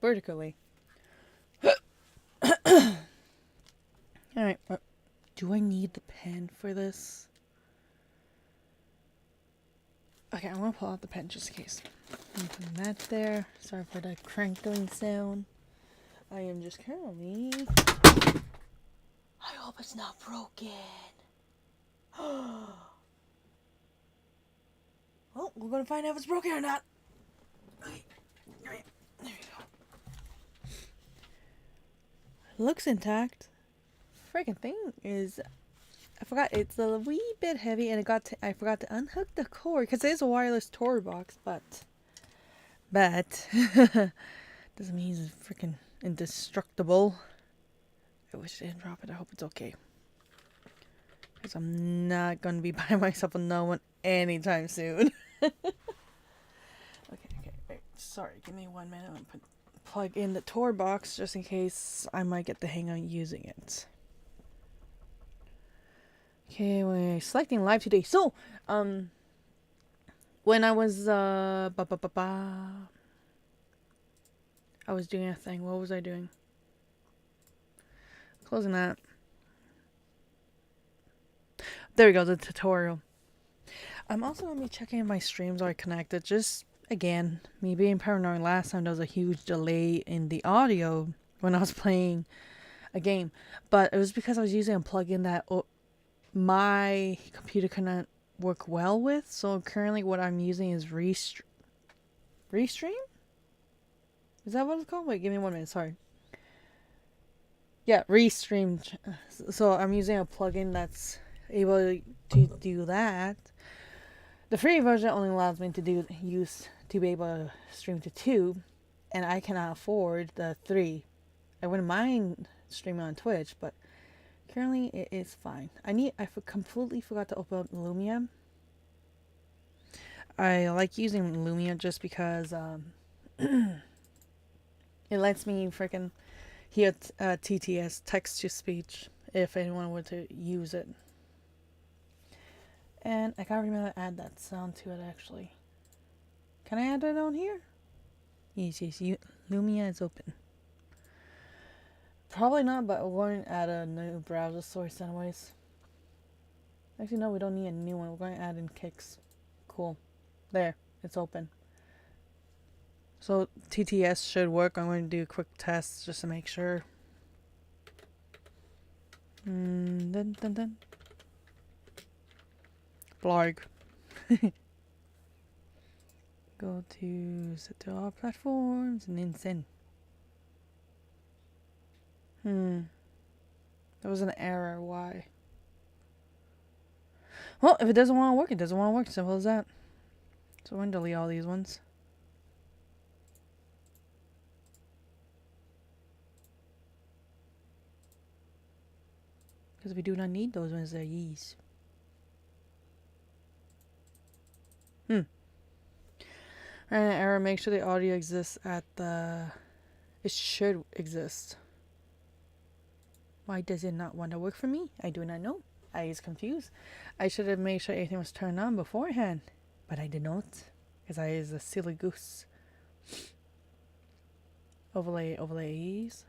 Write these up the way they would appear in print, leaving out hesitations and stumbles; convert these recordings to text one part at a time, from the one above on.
vertically. Alright, do I need the pen for this? Okay, I'm gonna pull out the pen just in case. I'm putting that there. Sorry for the crankling sound. I am just currently... I hope it's not broken. Well, we're gonna find out if it's broken or not. Okay, there we go. Looks intact. Freaking thing is, I forgot it's a wee bit heavy, and I forgot to unhook the cord because it is a wireless Tor box, but doesn't mean it's freaking indestructible. I wish I didn't drop it. I hope it's okay, because I'm not gonna be buying myself a new one anytime soon. Okay, wait. Sorry, give me 1 minute. I'm gonna plug in the Tor box just in case I might get the hang on using it. Okay, we're selecting live today. So, when I was I was doing a thing. What was I doing? Closing that. There we go, the tutorial. I'm also going to be checking if my streams are connected. Just, again, me being paranoid, last time there was a huge delay in the audio when I was playing a game. But it was because I was using a plugin that my computer couldn't work well with. So currently what I'm using is Restream? Is that what it's called? Wait, give me 1 minute, sorry. Yeah, Restream. So I'm using a plugin that's able to do that. The free version only allows me to be able to stream to 2, and I cannot afford the 3. I wouldn't mind streaming on Twitch, but currently it is fine. I completely forgot to open up Lumia. I like using Lumia just because it lets me freaking hear TTS, text to speech, if anyone were to use it. And I gotta remember to add that sound to it actually. Can I add it on here? Yes, Lumia is open. Probably not, but we're going to add a new browser source anyways. Actually, no, we don't need a new one. We're going to add in Kicks. Cool. There, it's open. So TTS should work. I'm going to do a quick test just to make sure. Blog. Go to set to all platforms and then send. There was an error. Why? Well, if it doesn't want to work, it doesn't want to work. Simple as that. So I'm going to delete all these ones. Because we do not need those ones. They're yeast. Error. Make sure the audio exists at the... It should exist. Why does it not want to work for me? I do not know. I is confused. I should have made sure everything was turned on beforehand. But I did not. Because I is a silly goose. Overlays.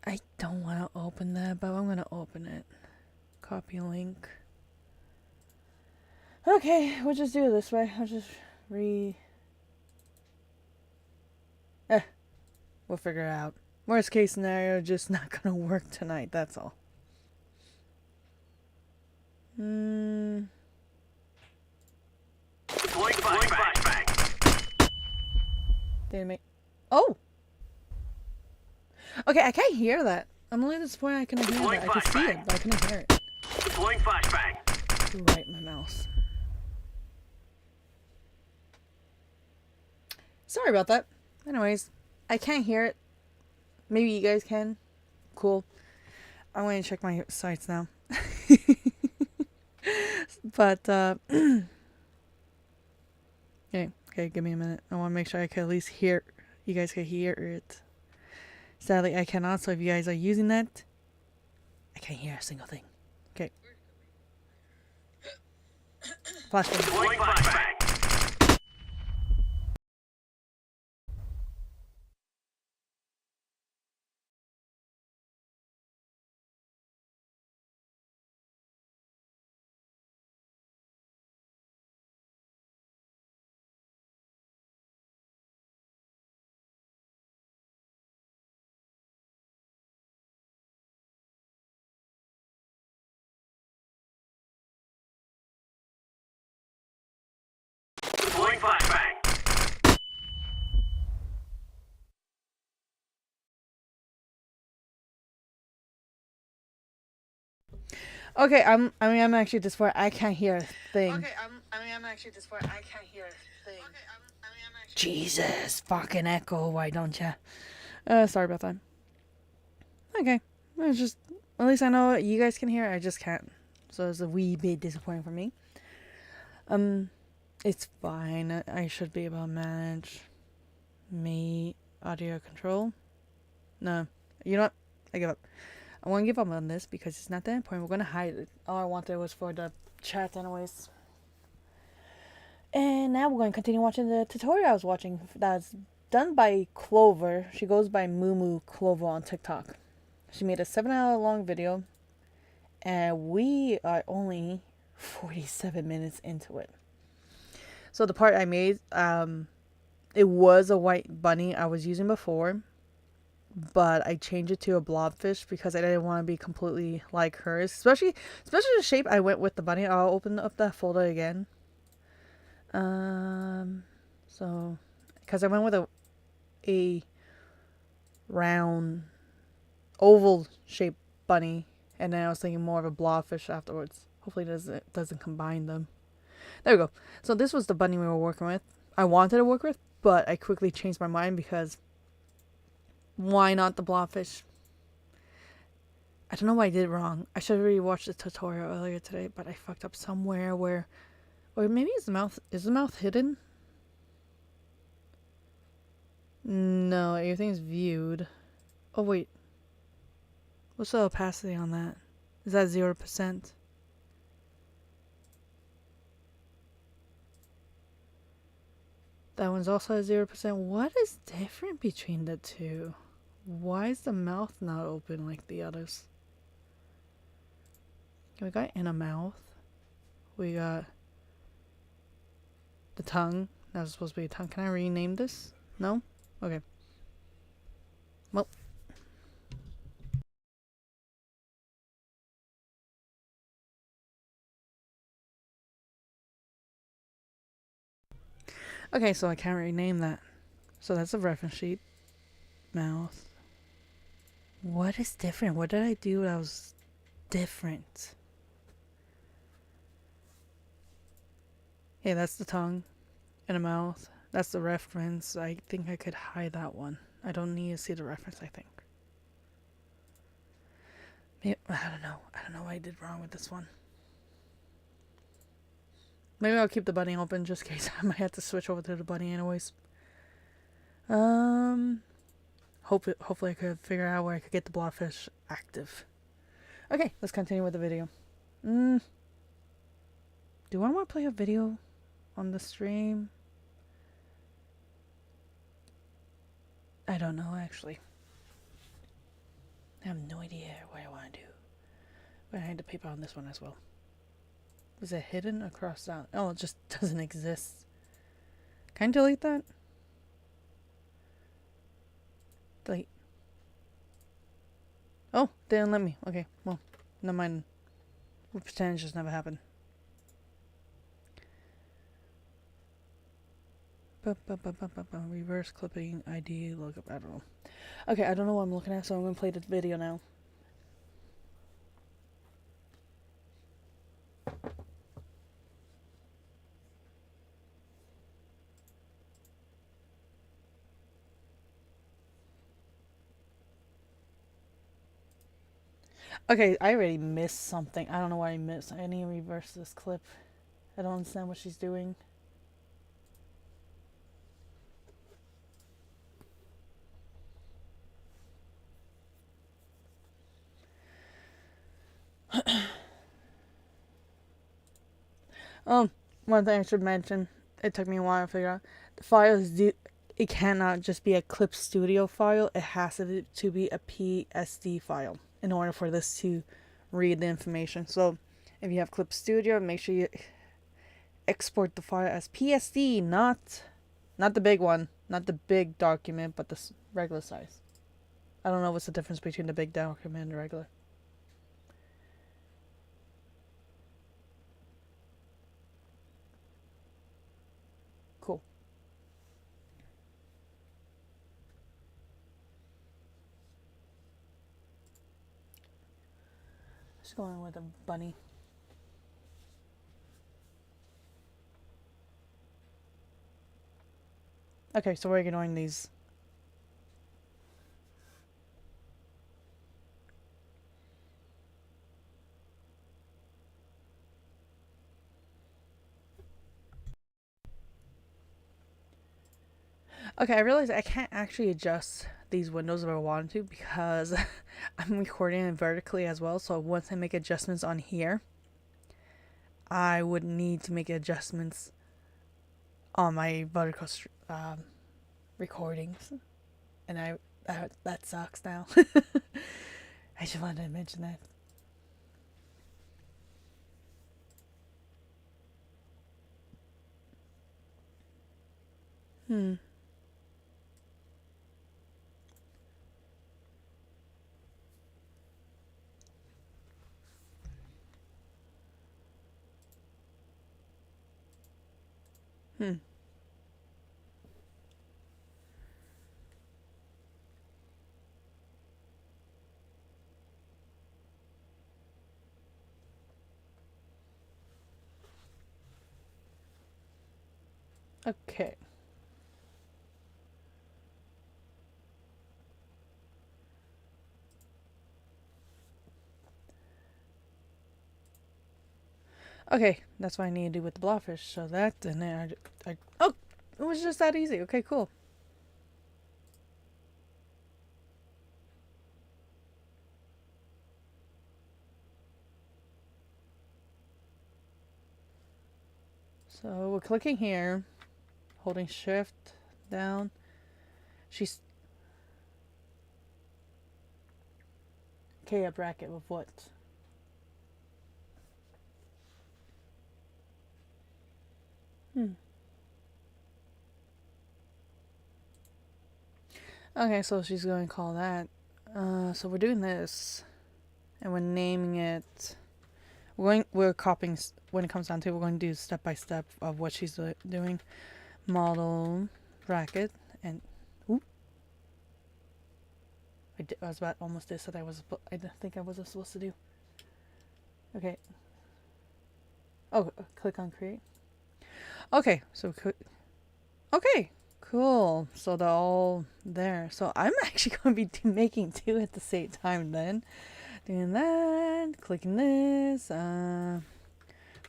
I don't want to open that, but I'm going to open it. Copy link. Okay, we'll just do it this way. I'll just we'll figure it out. Worst case scenario, just not gonna work tonight, that's all. Didn't make... Oh! Okay, I can't hear that. I'm only disappointed I couldn't hear that. I could see it, but I couldn't hear it. Right, my mouse. Sorry about that. Anyways, I can't hear it. Maybe you guys can. Cool. I'm going to check my sites now. But, okay, give me a minute. I want to make sure I can at least hear, you guys can hear it. Sadly, I cannot, so if you guys are using that, I can't hear a single thing. Okay. Flashbang. Okay, I'm actually this far. I can't hear a thing. Okay, I'm actually this far. I can't hear a thing. Okay, I'm actually. Jesus, fucking echo. Why don't ya? Sorry about that. Okay, it's just at least I know you guys can hear. I just can't. So it's a wee bit disappointing for me. Um, it's fine. I should be able to manage me audio control. No, you know what? I give up. I want to give up on this because it's not that important. We're gonna hide it. All I wanted was for the chat, anyways. And now we're going to continue watching the tutorial I was watching. That's done by Clover. She goes by MooMooClover on TikTok. She made a 7-hour long video, and we are only 47 minutes into it. So the part I made, it was a white bunny I was using before, but I changed it to a blobfish because I didn't want to be completely like hers. Especially the shape I went with the bunny. I'll open up that folder again. So, because I went with a round, oval shaped bunny, and then I was thinking more of a blobfish afterwards. Hopefully, it doesn't combine them. There we go. So this was the bunny we were working with. I wanted to work with, but I quickly changed my mind because why not the blobfish? I don't know why I did it wrong. I should have really watched the tutorial earlier today, but I fucked up somewhere where, or maybe is the mouth hidden? No, everything's viewed. Oh wait, what's the opacity on that? Is that 0%? That one's also at 0%. What is different between the two? Why is the mouth not open like the others? We got in a mouth. We got the tongue. That was supposed to be a tongue. Can I rename this? No? Okay. Well. Okay, so I can't rename that. So that's a reference sheet. Mouth. What is different? What did I do that was different? Hey, that's the tongue and a mouth. That's the reference. I think I could hide that one. I don't need to see the reference, I think. Maybe, I don't know. I don't know what I did wrong with this one. Maybe I'll keep the bunny open just in case I might have to switch over to the bunny anyways. Hopefully I could figure out where I could get the blobfish active. Okay, let's continue with the video. Do I want to play a video on the stream? I don't know, actually. I have no idea what I want to do. But I had the paper on this one as well. Is it hidden or crossed out? Oh, it just doesn't exist. Can I delete that? Delete. Oh, they didn't let me. Okay, well, never mind. We'll pretend it just never happened. Reverse clipping ID lookup. I don't know. Okay, I don't know what I'm looking at, so I'm gonna play the video now. Okay, I already missed something. I don't know what I missed. I need to reverse this clip. I don't understand what she's doing. One thing I should mention, it took me a while to figure out. The file is it cannot just be a Clip Studio file. It has to be a PSD file in order for this to read the information. So if you have Clip Studio, make sure you export the file as PSD, not the big one, not the big document, but the regular size. I don't know what's the difference between the big document and the regular. Cool. Just going with a bunny. Okay, so we're ignoring these. Okay, I realize I can't actually adjust these windows if I wanted to because I'm recording it vertically as well. So once I make adjustments on here, I would need to make adjustments on my vertical recordings, and that sucks now. I just wanted to mention that. Hmm. Hmm. Okay. Okay, that's what I need to do with the blobfish. So that, and then oh, it was just that easy. Okay, cool. So we're clicking here, holding shift down. She's okay. A bracket with what? Hmm. Okay, so she's going to call that. So we're doing this, and we're naming it. We're copying. When it comes down to it, we're going to do step by step of what she's doing. Model bracket and. Oop. I was about almost did that I think I wasn't supposed to do. Okay. Oh, click on create. Okay, so okay, cool. So they're all there. So I'm actually going to be making two at the same time then. Doing that, clicking this,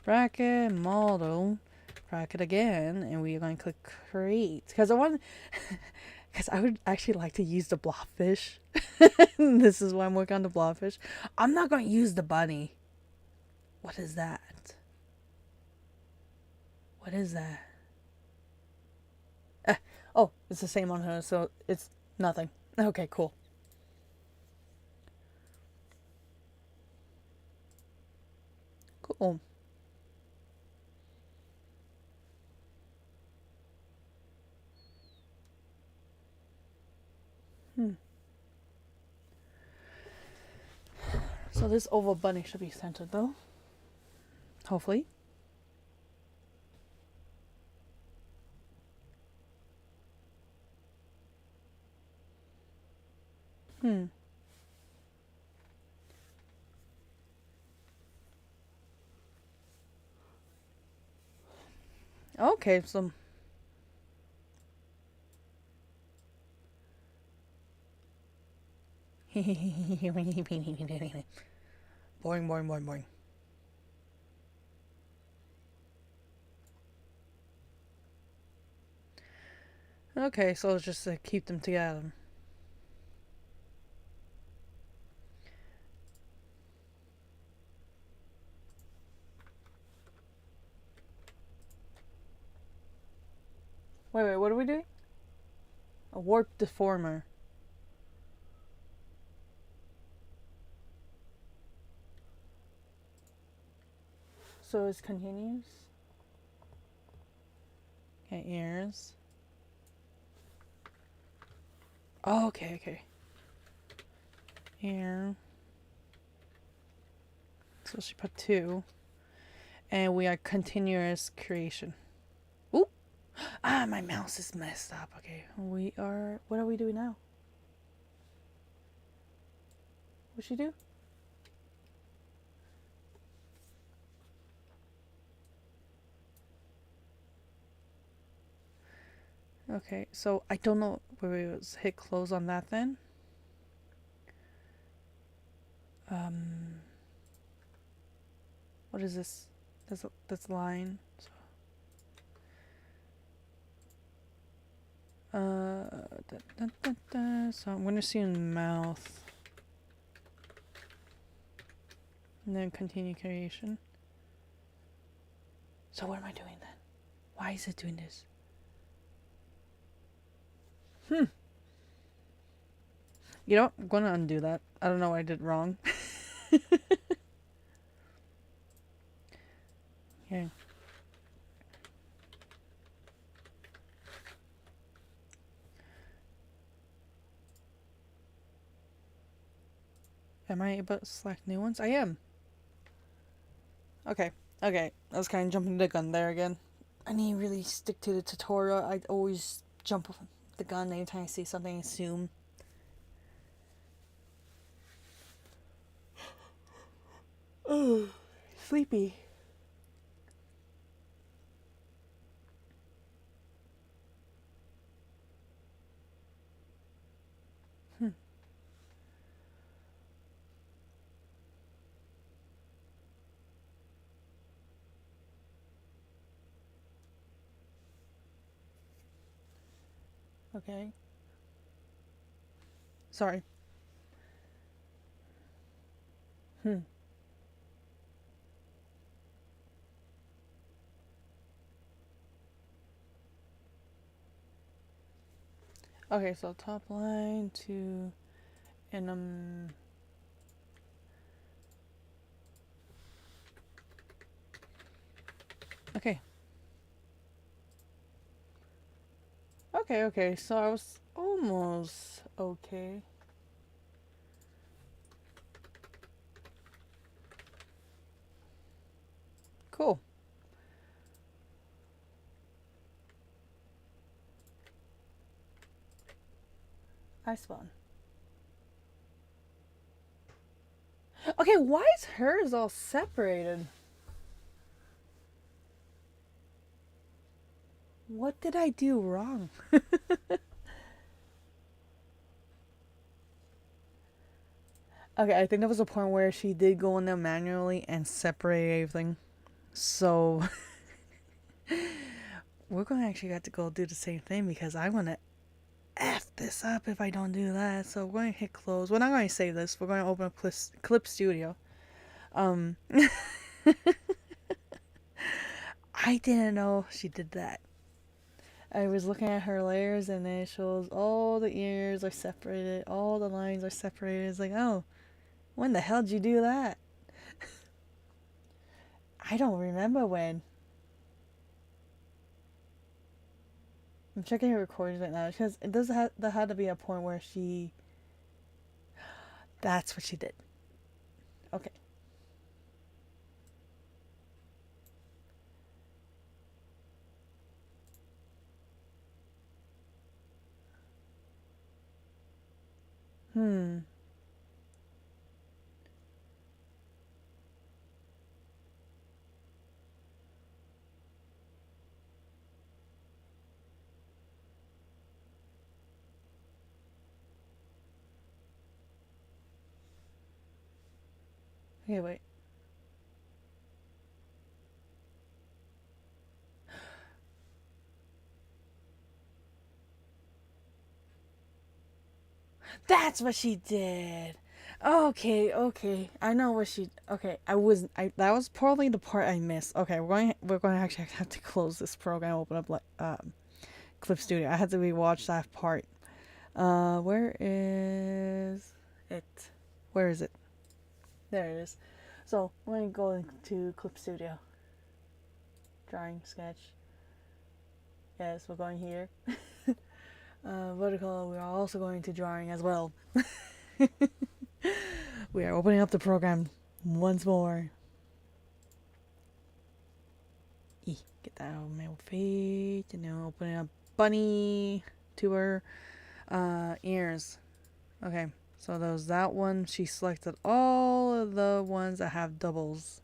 bracket, model, bracket again, and we are going to click create. Because I would actually like to use the blobfish. This is why I'm working on the blobfish. I'm not going to use the bunny. What is that? What is that? Oh, it's the same on her, so it's nothing. Okay, cool. Cool. So this oval bunny should be centered though. Hopefully. Okay, so boring, boring, boring, boring. Okay, so let's just keep them together. Wait, what are we doing? A warp deformer. So it's continuous. Okay, ears. Oh, okay. Here. So she put 2. And we are continuous creation. Ooh! Ah, my mouse is messed up. Okay, we are... What are we doing now? What'd she do? Okay, so I don't know. Wait, let's hit close on that then. What is this? That's a line. So I'm gonna assume mouth, and then continue creation. So what am I doing then? Why is it doing this? You know what? I'm gonna undo that. I don't know what I did wrong. Okay. Am I able to select new ones? I am. Okay. Okay. I was kind of jumping the gun there again. I need to really stick to the tutorial. I always jump off the gun anytime I see something, assume. Oh, sleepy. Okay. Sorry. Okay, so top line to and okay. Okay, so I was almost okay. Cool. I spawn. Okay, why is hers all separated? What did I do wrong? Okay, I think there was a point where she did go in there manually and separate everything. So we're gonna actually have to go do the same thing because I'm gonna F this up if I don't do that. So we're going to hit close. We're not going to save this. We're going to open up Clip Studio. I didn't know she did that. I was looking at her layers and it shows all the ears are separated, all the lines are separated. It's like, oh, when the hell did you do that? I don't remember when. I'm checking her recordings right now because it does have there had to be a point where she. That's what she did. Okay. Okay, wait. That's what she did. Okay. I know what she. Okay, that was probably the part I missed. Okay, we're going to actually have to close this program. Open up Clip Studio. I had to rewatch that part. Where is it? Where is it? There it is. So I'm going to go into Clip Studio. Drawing, sketch. Yes, we're going here. Vertical. We are also going to drawing as well. We are opening up the program once more. Get that out of my face. And now opening up bunny to her ears. Okay, so there's that one. She selected all of the ones that have doubles.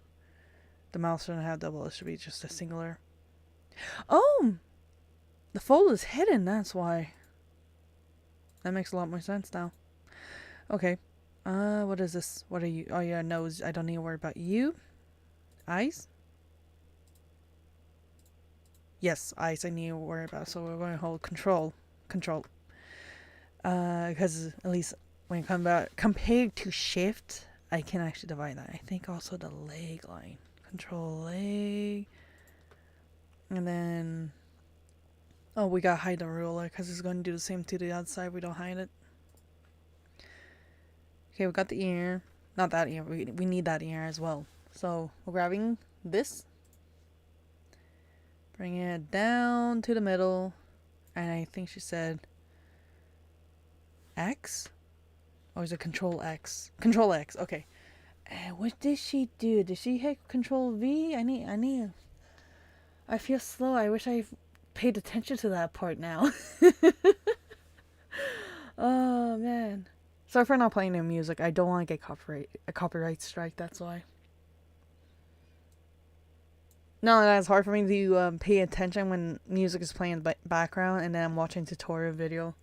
The mouse shouldn't have double. It should be just a singular. Oh! The fold is hidden, that's why. That makes a lot more sense now. Okay. What is this? What are you? Oh yeah, nose. I don't need to worry about you. Eyes? Yes, eyes I need to worry about. So we're going to hold control. Control. Because at least when it comes about compared to shift, I can actually divide that. I think also the leg line. Control leg. And then... Oh, we gotta hide the ruler because it's going to do the same to the other side. We don't hide it. Okay, we got the ear. Not that ear. We need that ear as well. So we're grabbing this. Bringing it down to the middle. And I think she said X? Or is it Control X? Control X, okay. And what did she do? Did she hit Control V? I feel slow. I wish I paid attention to that part now. Oh, man. Sorry for not playing the music. I don't want to get a copyright strike, that's why. No, that's hard for me to pay attention when music is playing in the background and then I'm watching tutorial video.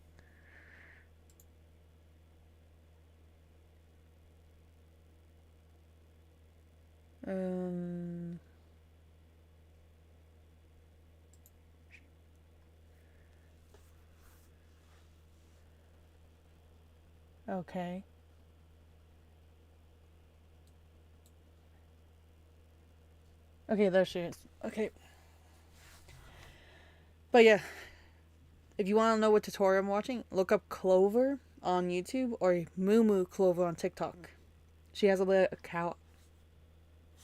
Okay. Okay, there she is. Okay. But yeah, if you want to know what tutorial I'm watching, look up Clover on YouTube or MooMooClover on TikTok. She has a little account.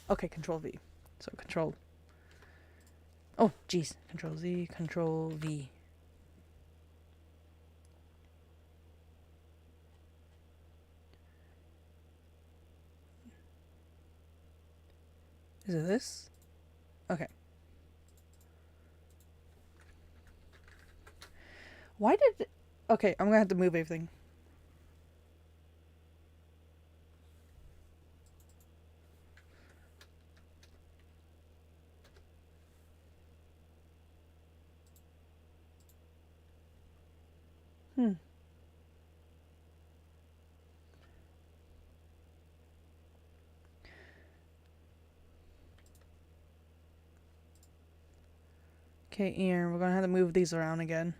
Okay, Control V. So Control. Oh, jeez. Control Z, Control V. Is it this? Okay. Why did... Okay, I'm gonna have to move everything. Okay, Ian, we're gonna have to move these around again.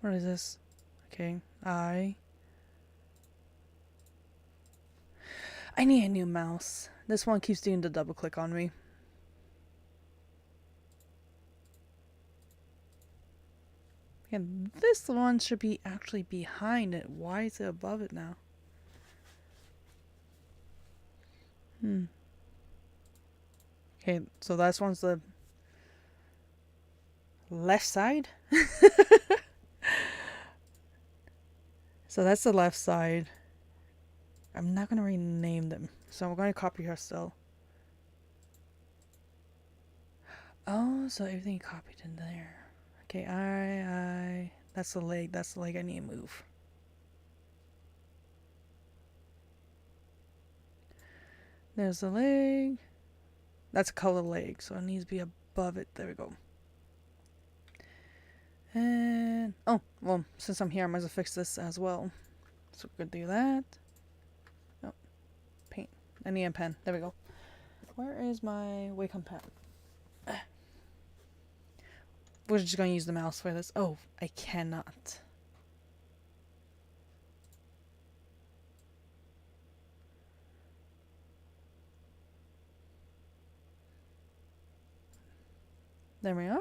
What is this? Okay, I need a new mouse. This one keeps doing the double click on me. And this one should be actually behind it. Why is it above it now? Okay, so this one's the left side. So that's the left side. I'm not gonna rename them, so we're gonna copy her still. Oh, so everything copied in there. Okay, I. That's the leg. That's the leg I need to move. There's the leg. That's a color leg, so it needs to be above it. There we go. And oh, well, since I'm here, I might as well fix this as well. So we're gonna do that. Oh, paint. I need a pen. There we go. Where is my Wacom pen? We're just gonna use the mouse for this. Oh, I cannot. There we are.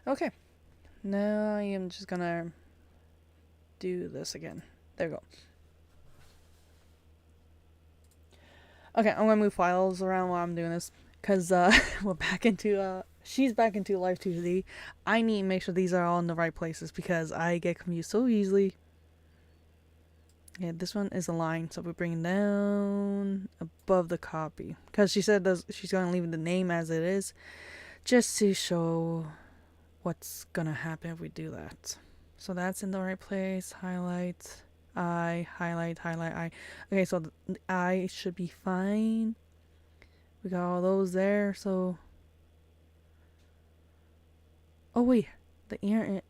Okay. Now I am just gonna do this again. There we go. Okay, I'm gonna move files around while I'm doing this. Because we're back into, she's back into Live 2D. I need to make sure these are all in the right places because I get confused so easily. Yeah, this one is a line, so we're bringing down above the copy. Because she said she's going to leave the name as it is, just to show what's going to happen if we do that. So that's in the right place. Highlight. I, highlight, I. Okay, so the I should be fine. We got all those there, so... Oh, wait. The ear...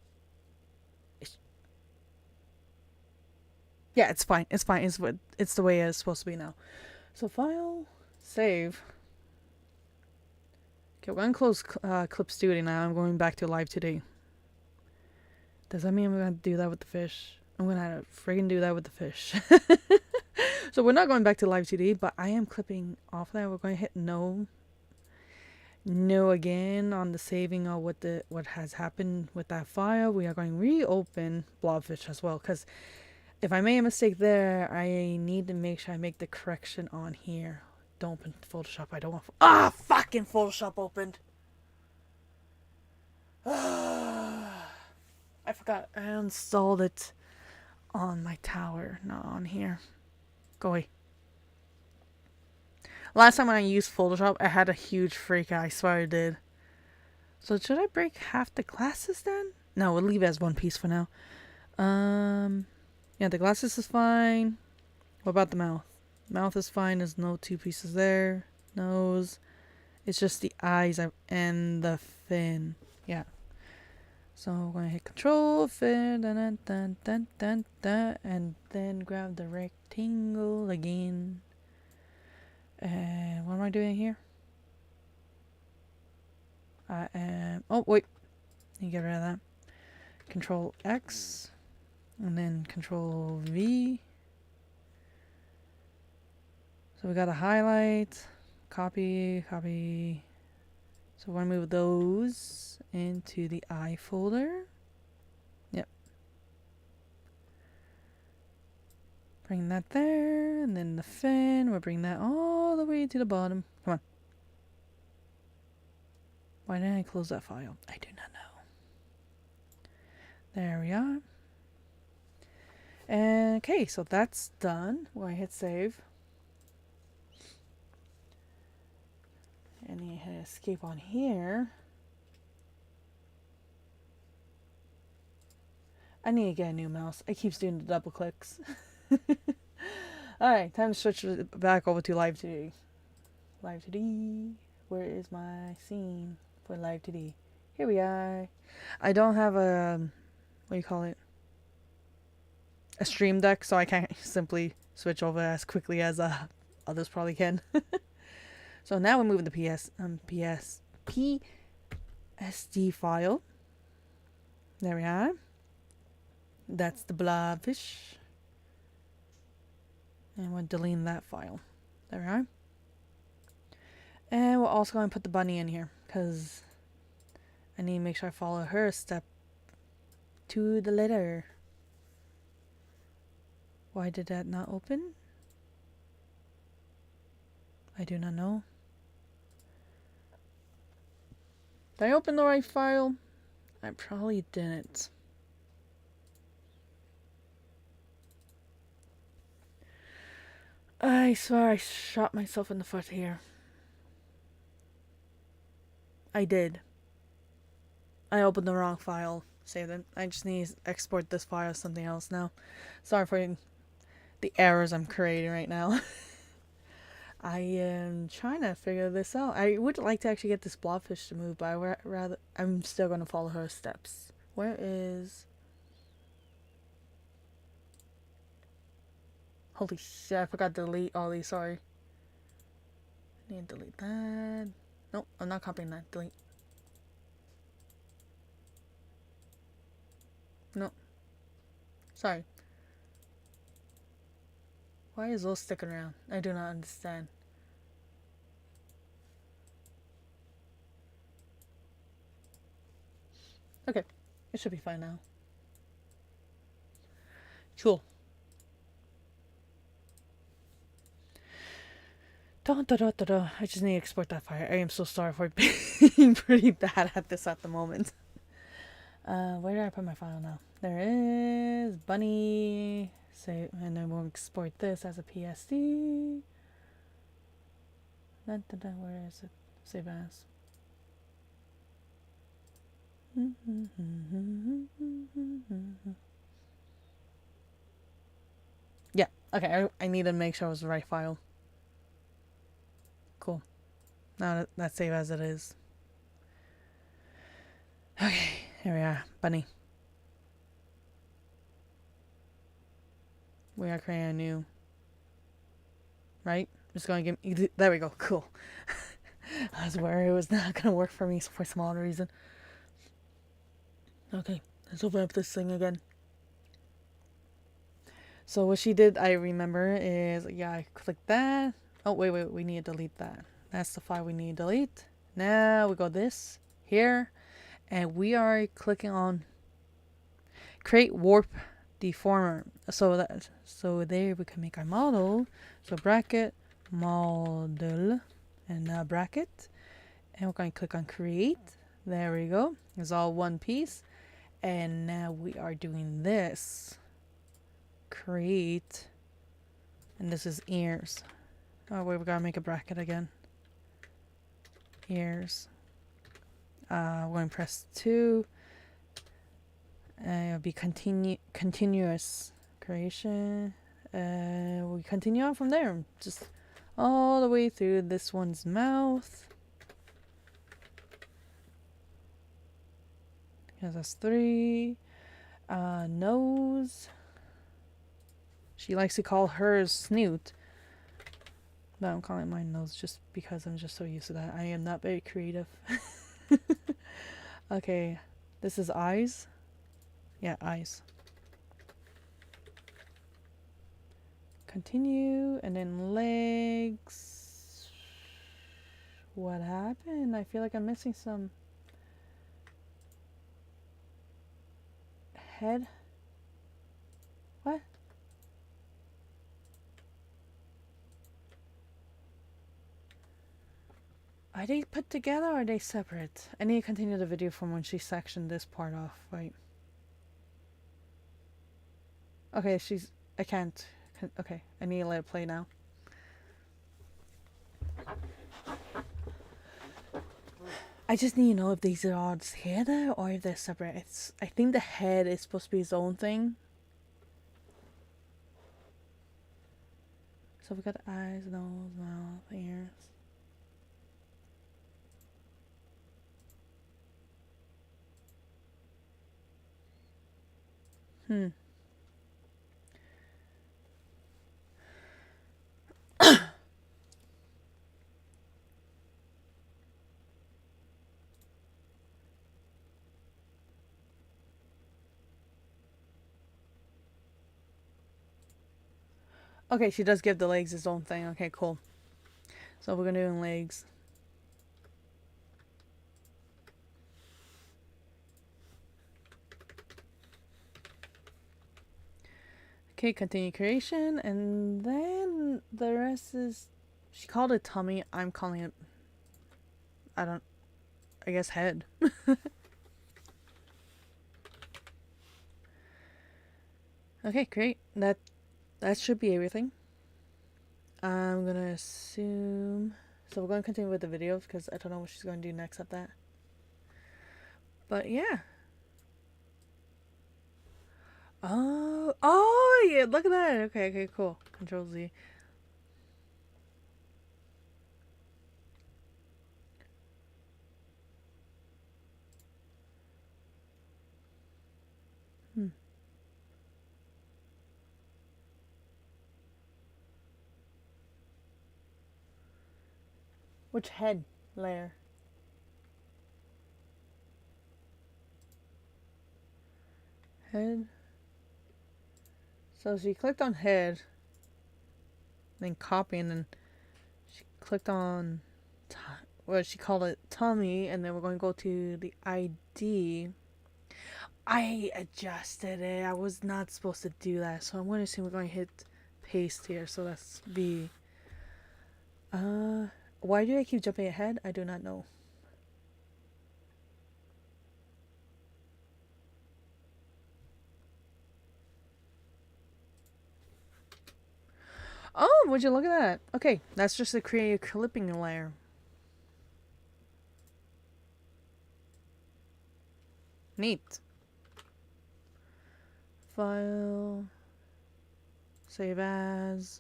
Yeah, it's fine. It's fine. It's the way it's supposed to be now. So file, save. Okay, we're gonna close Clip Studio now. I'm going back to Live Today. Does that mean I'm gonna do that with the fish? I'm gonna friggin' do that with the fish. So we're not going back to Live Today, but I am clipping off that. We're going to hit no. No again on the saving of what has happened with that file. We are going to reopen Blobfish as well, because if I made a mistake there, I need to make sure I make the correction on here. Don't open Photoshop. I don't want... fucking Photoshop opened. I forgot. I installed it on my tower, not on here. Go away. Last time when I used Photoshop, I had a huge freak out. I swear I did. So should I break half the glasses then? No, we'll leave it as one piece for now. Yeah, the glasses is fine. What about the mouth? Mouth is fine. There's no two pieces there. Nose. It's just the eyes and the fin. Yeah. So we're going to hit Control, fin, dun, dun, dun, dun, dun, and then grab the rectangle again. And what am I doing here? I am... Oh, wait. You get rid of that. Control X. And then Control V. So we got a highlight. Copy. So we're going to move those into the I folder. Yep. Bring that there. And then the fin. We'll bring that all the way to the bottom. Come on. Why didn't I close that file? I do not know. There we are. And okay, so that's done. We're going to hit save. And you hit escape on here. I need to get a new mouse. It keeps doing the double clicks. Alright, time to switch back over to Live Today. Live Today. Where is my scene for Live Today? Here we are. I don't have a... What do you call it? A stream deck, so I can't simply switch over as quickly as others probably can. So now we're moving the PSD file. There we are. That's the blobfish. And we're deleting that file. There we are. And we're also going to put the bunny in here, because I need to make sure I follow her step to the letter. Why did that not open? I do not know. Did I open the right file? I probably didn't. I swear I shot myself in the foot here. I did. I opened the wrong file. Saved it. I just need to export this file as something else now. Sorry for the errors I'm creating right now. I am trying to figure this out. I would like to actually get this blobfish to move, but I'm still going to follow her steps. Where is... Holy shit, I forgot to delete all these, sorry. I need to delete that. Nope, I'm not copying that. Delete. Nope. Sorry. Why is those sticking around? I do not understand. Okay, it should be fine now. Cool. I just need to export that file. I am so sorry for being pretty bad at this at the moment. Where did I put my file now? There is bunny. Save, and then we'll export this as a PSD. Where is it? Save as. Okay, I need to make sure it was the right file. Cool. Now that's save as it is. Okay, here we are. Bunny. We are creating a new. Right? Just gonna give me. There we go. Cool. I was worried it was not gonna work for me for some odd reason. Okay, let's open up this thing again. So what she did, I remember, is yeah, I clicked that. Oh wait, we need to delete that. That's the file we need to delete. Now we go this here, and we are clicking on create warp deformer. So there we can make our model. So bracket model and bracket, and we're going to click on create. There we go. It's all one piece, and now we are doing this. Create, and this is ears. Oh wait, we gotta make a bracket again. Ears. We're going to press 2. It'll be continuous creation. We continue on from there, just all the way through this one's mouth. Because that's 3. Nose. She likes to call hers snoot. But I'm calling mine nose just because I'm just so used to that. I am not very creative. Okay, this is eyes. Yeah, eyes. Continue, and then legs. What happened? I feel like I'm missing some. Head? What? Are they put together or are they separate? I need to continue the video from when she sectioned this part off, right? Okay, I can't. Okay, I need to let it play now. I just need to know if these are all together or if they're separate. I think the head is supposed to be its own thing. So we got the eyes, nose, mouth, ears. Okay, she does give the legs its own thing. Okay, cool. So we're gonna do legs. Okay, continue creation, and then the rest is. She called it tummy. I'm calling it. I guess head. Okay, great. That should be everything. I'm gonna assume. So we're gonna continue with the videos because I don't know what she's gonna do next at that. But yeah. Oh yeah! Look at that. Okay, cool. Control Z. Which head layer? Head. So she clicked on head, then copy, and then she clicked on, she called it tummy, and then we're going to go to the ID. I adjusted it. I was not supposed to do that, so I'm going to assume we're going to hit paste here. So that's B. Why do I keep jumping ahead? I do not know. Oh, would you look at that? Okay, that's just to create a clipping layer. Neat. File. Save as.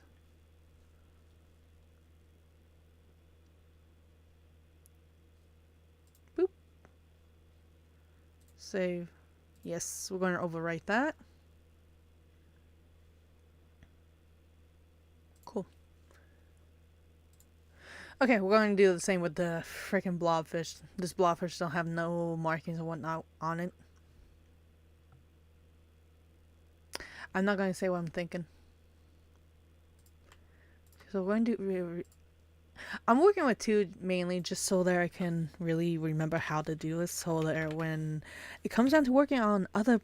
Boop. Save. Yes, we're going to overwrite that. Cool. Okay, we're going to do the same with the freaking blobfish. This blobfish don't have no markings and whatnot on it. I'm not going to say what I'm thinking. So we're going to do... I'm working with 2 mainly just so that I can really remember how to do this. So that when it comes down to working on other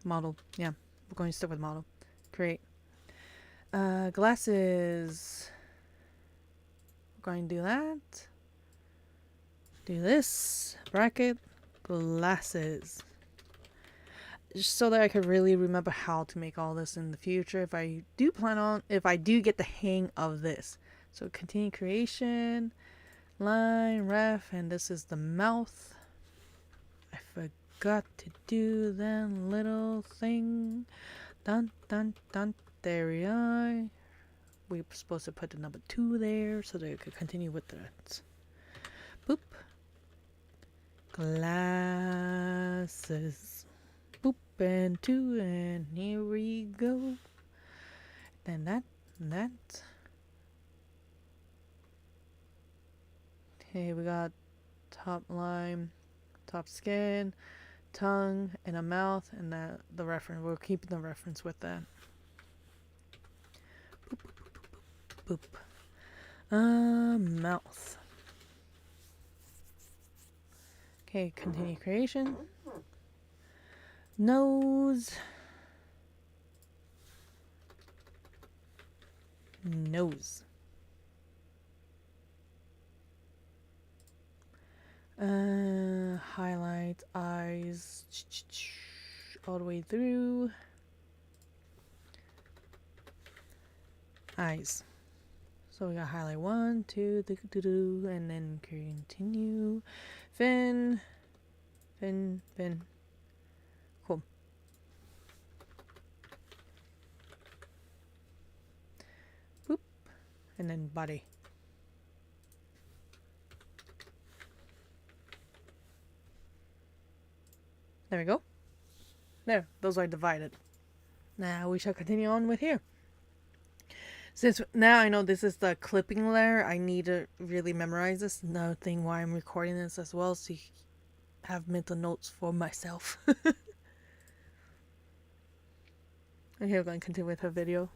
model, yeah, we're going to stick with model. Create. Glasses. We're going to do that. Do this. Bracket. Glasses. Just so that I could really remember how to make all this in the future if I do get the hang of this. So continue creation, line, ref, and this is the mouth. I forgot to do that little thing. Dun dun dun. There we are. We were supposed to put the number 2 there so that it could continue with that. Boop. Glasses. Boop and 2 and here we go. Then that and that. Okay, we got top line, top skin, tongue, and a mouth, and the reference. We're keeping the reference with that. Boop, boop, boop, boop. Mouth. Okay, continue creation. Nose. Nose. Highlight eyes all the way through. Eyes. So we got highlight 1, 2, and then continue. Fin. Fin. Fin. Cool. Boop. And then body. There we go. There, those are divided. Now we shall continue on with here. Since now I know this is the clipping layer, I need to really memorize this. Another thing why I'm recording this as well, so you have mental notes for myself. Okay, we're going to continue with her video.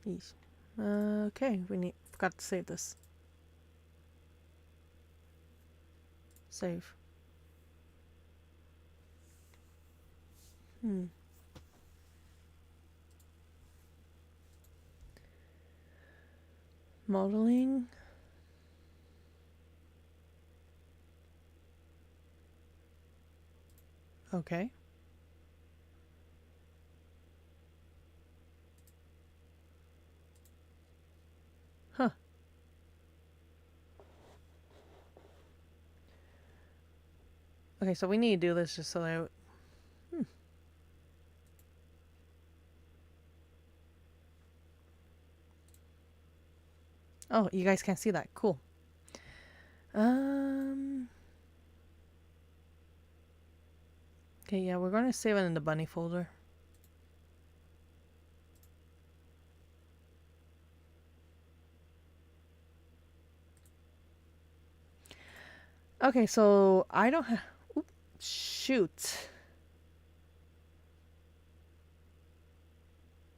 Yeesh. Okay, forgot to save this. Save. Modeling. Okay. Huh. Okay, so we need to do this just so that... Oh, you guys can't see that. Cool. Okay, yeah, we're going to save it in the bunny folder. Okay, so I don't have... Shoot.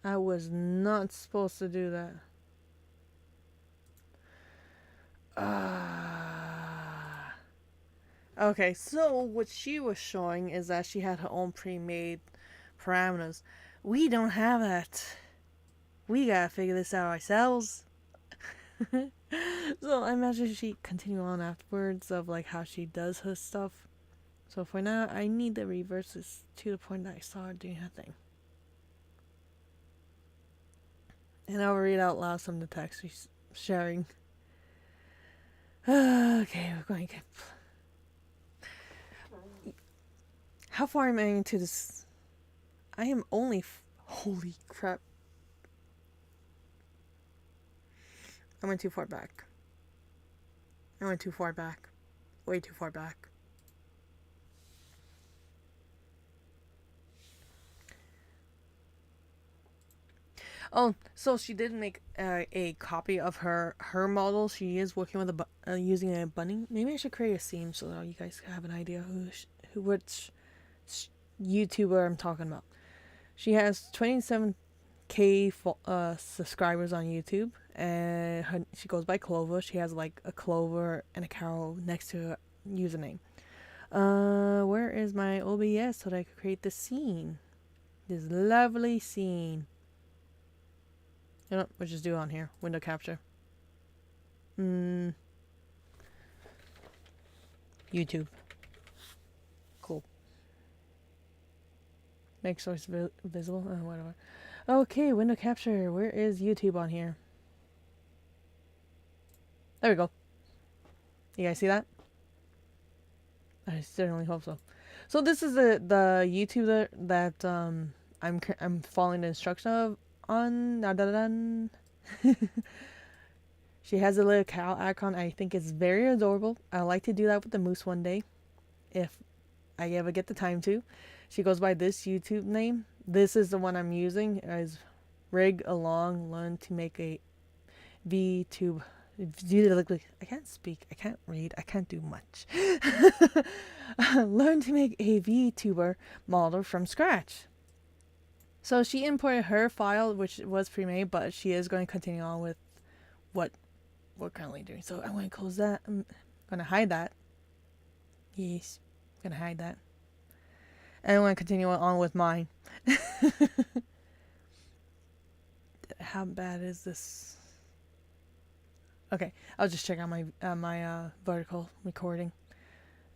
I was not supposed to do that. Okay, so what she was showing is that she had her own pre-made parameters. We don't have that. We gotta figure this out ourselves. So I imagine she continue on afterwards of like how she does her stuff. So for now, I need to reverse this to the point that I saw her doing her thing. And I'll read out loud some of the text she's sharing. Okay, we're going to get... How far am I into this? I am only... Holy crap. I went too far back. I went too far back. Way too far back. Oh, so she did make a copy of her model. She is working with using a bunny. Maybe I should create a scene so that you guys have an idea which YouTuber I'm talking about. She has 27K subscribers on YouTube, and she goes by Clover. She has like a Clover and a Carol next to her username. Where is my OBS so that I could create this scene? This lovely scene. You know what? We'll just do it on here. Window capture. YouTube. Cool. Make source visible. Whatever. Okay, window capture. Where is YouTube on here? There we go. You guys see that? I certainly hope so. So this is the YouTuber that I'm following the instruction of on. She has a little cow icon. I think it's very adorable. I like to do that with the moose one day, if I ever get the time to. She goes by this YouTube name. This is the one I'm using as Rig Along Learn to make a VTube. I can't speak. I can't read. I can't do much. Learn to make a VTuber model from scratch. So she imported her file, which was pre-made, but she is going to continue on with what we're currently doing. So I'm going to close that. I'm going to hide that. Yes, I'm going to hide that. And I'm going to continue on with mine. How bad is this? Okay, I'll just check out my vertical recording.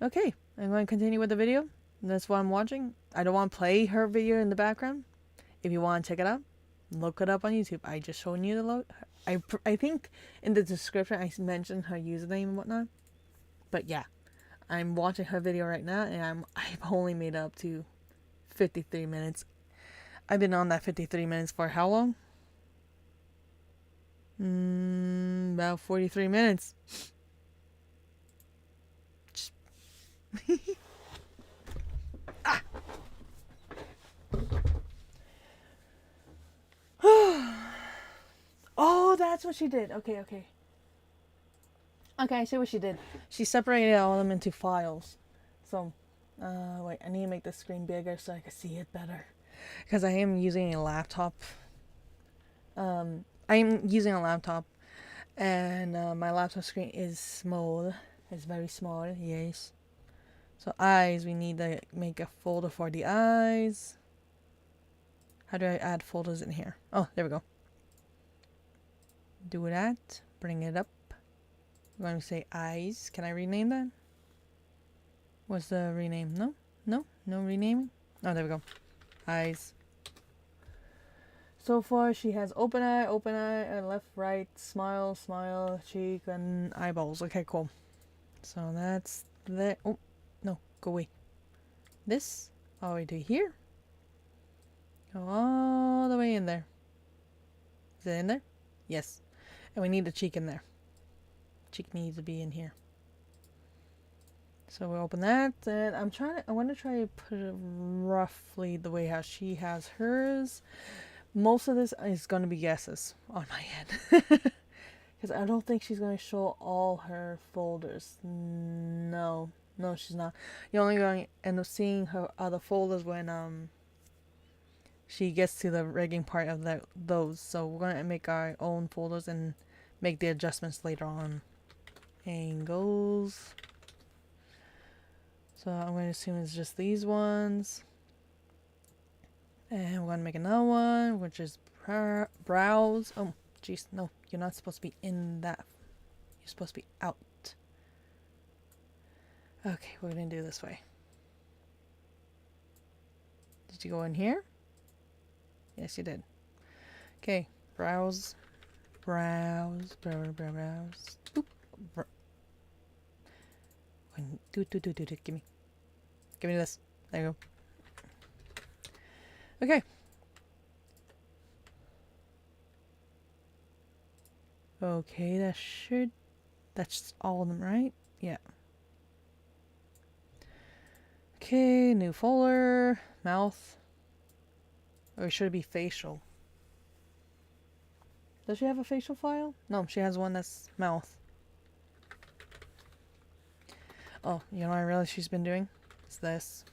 Okay, I'm going to continue with the video. That's what I'm watching. I don't want to play her video in the background. If you want to check it out, look it up on YouTube. I just showed you the I think in the description I mentioned her username and whatnot. But yeah, I'm watching her video right now, and I've only made up to 53 minutes. I've been on that 53 minutes for how long? About 43 minutes. Ah. Oh, that's what she did. Okay. Okay, I see what she did. She separated all of them into files. So, wait, I need to make the screen bigger so I can see it better. Because I am using a laptop. I'm using a laptop. And my laptop screen is small. It's very small, yes. So eyes, we need to make a folder for the eyes. How do I add folders in here? Oh, there we go. Do that. Bring it up. I'm going to say eyes. Can I rename that? What's the rename? No renaming. Oh, there we go. Eyes. So far, she has open eye, and left, right, smile, cheek, and eyeballs. Okay, cool. So that's that. Oh, no, go away. This all the way to here. Go all the way in there. Is it in there? Yes. And we need the cheek in there. Cheek needs to be in here. So we'll open that, and I want to try to put it roughly the way how she has hers. Most of this is going to be guesses on my end. Because I don't think she's going to show all her folders. No, she's not. You're only going to end up seeing her other folders when she gets to the rigging part of those. So we're going to make our own folders and make the adjustments later on. Angles. So I'm going to assume it's just these ones. And we're going to make another one, which is brows. Oh, jeez, no, you're not supposed to be in that. You're supposed to be out. Okay, we're going to do this way. Did you go in here? Yes, you did. Okay, brows. Brows. Oop. Give me. Give me this. There you go. Okay. Okay, that's all of them, right? Yeah. Okay, new folder. Mouth. Or should it be facial? Does she have a facial file? No, she has one that's mouth. Oh, you know what I realized she's been doing? It's this.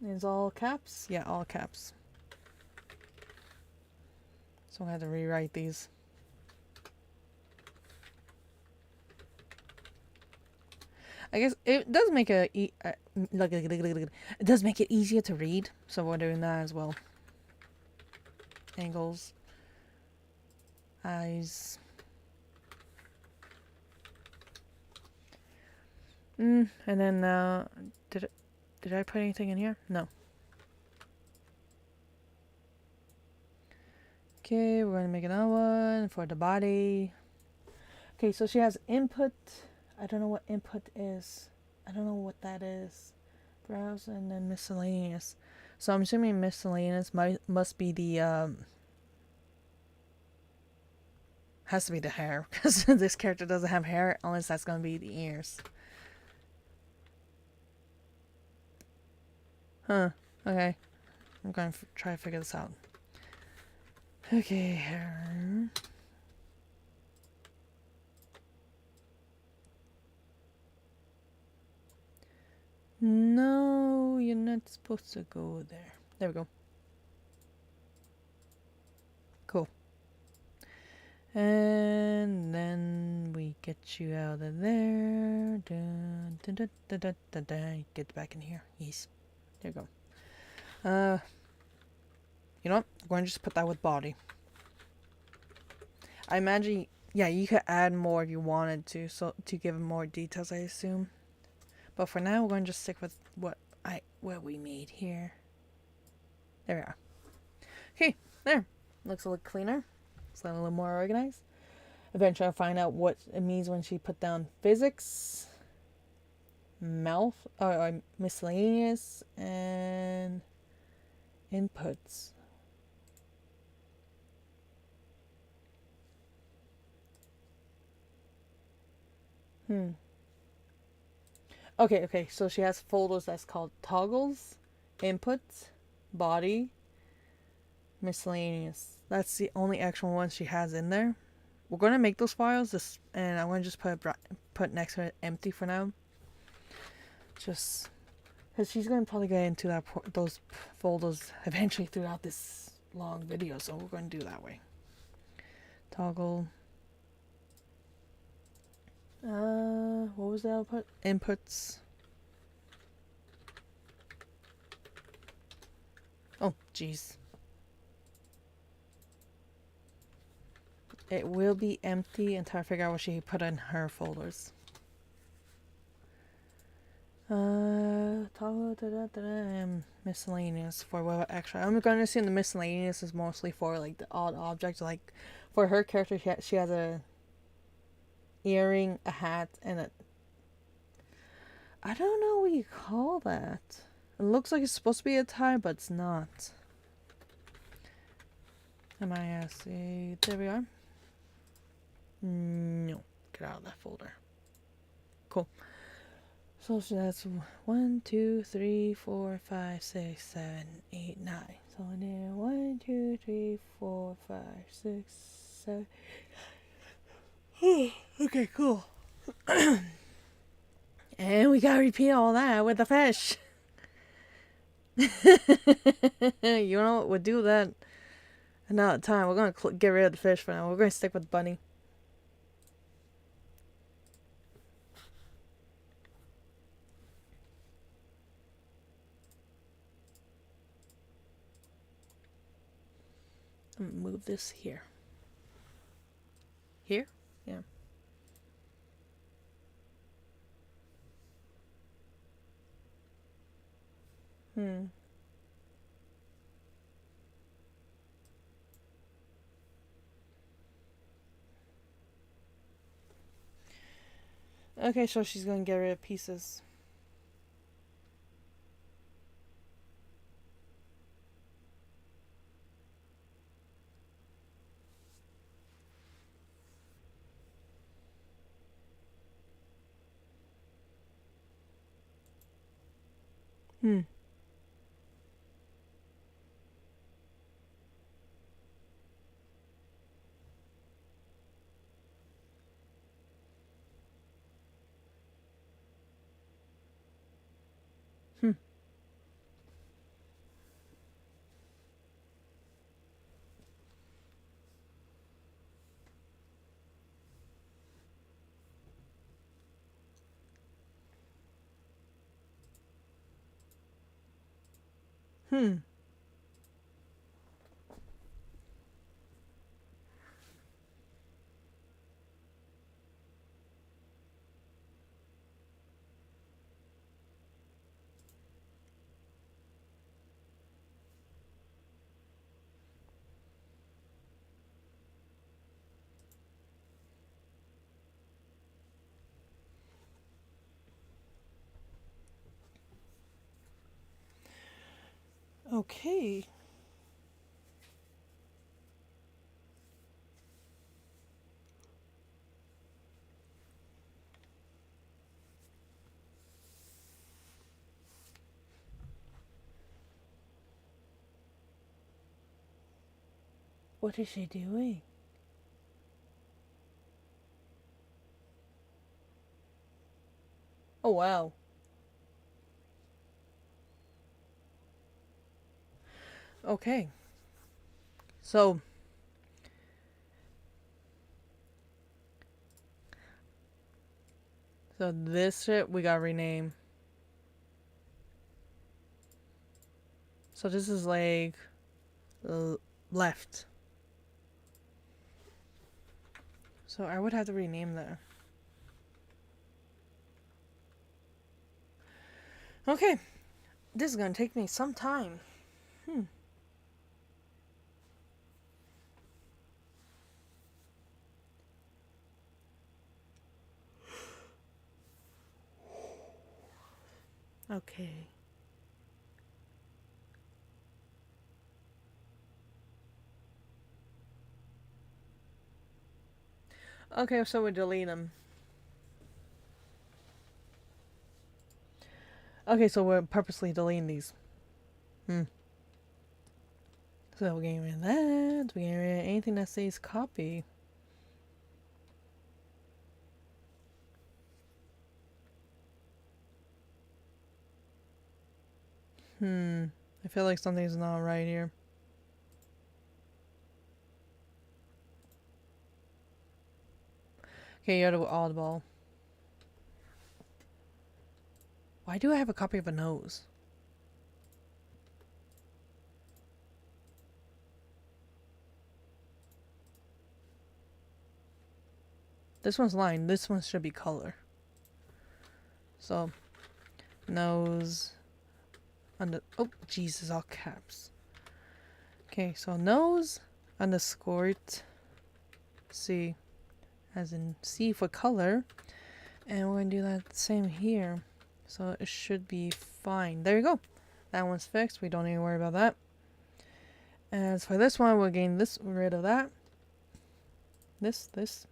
Is all caps? Yeah, all caps. So I had to rewrite these. I guess it does make it does make it easier to read, so we're doing that as well. Angles, eyes. And then did I put anything in here? No. Okay, we're gonna make another one for the body. Okay, so she has input. I don't know what input is. I don't know what that is. Browse and then miscellaneous. So I'm assuming miscellaneous must be the has to be the hair, because this character doesn't have hair unless that's gonna be the ears. Huh. Okay. I'm gonna try to figure this out. Okay, hair. No, you're not supposed to go there. There we go. Cool. And then we get you out of there. Dun, dun, dun, dun, dun, dun, dun. Get back in here. Yes. There you go. You know what? I'm going to just put that with body. I imagine, yeah, you could add more if you wanted to, so to give more details, I assume. But for now, we're going to just stick with what we made here. There we are. Okay, there. Looks a little cleaner. It's a little more organized. Eventually, I'll find out what it means when she put down physics, mouth, or miscellaneous, and inputs. Okay, so she has folders that's called toggles, inputs, body, miscellaneous. That's the only actual ones she has in there. We're going to make those files, and I'm going to just put next to it empty for now. Just because she's going to probably get into those folders eventually throughout this long video, so we're going to do that way. Toggle. What was the output? Inputs. Oh, jeez. It will be empty until I figure out what she put in her folders. Miscellaneous for what extra. I'm going to assume the miscellaneous is mostly for like the odd objects. Like for her character, she has a earring, a hat, and I don't know what you call that. It looks like it's supposed to be a tie, but it's not. MISC. There we are. No. Get out of that folder. Cool. So that's 1, 2, 3, 4, 5, 6, 7, 8, 9. So there 1, 2, 3, 4, 5, 6, 7. Okay, cool. And we gotta repeat all that with the fish. You know what? We'll do that another time. We're gonna get rid of the fish for now. We're gonna stick with bunny. I'm gonna move this here. Here? Yeah. Okay, so she's gonna get rid of pieces. Hmm. Hmm. Hmm. Okay. What is she doing? Oh wow. Okay. So this shit we gotta rename. So this is like left. So I would have to rename that. Okay. This is gonna take me some time. Hmm. Okay. Okay, so we delete them. Okay, so we're purposely deleting these. Hmm. So we're getting rid of that. We're getting rid of anything that says copy. I feel like something's not right here. Okay, you're the oddball. Why do I have a copy of a nose? This one's line. This one should be color. So, nose. Under. Oh, Jesus, all caps. Okay, so nose underscore C, as in C for color. And we're going to do that same here. So it should be fine. There you go. That one's fixed. We don't need to worry about that. As for this one, we're getting this rid of that. This.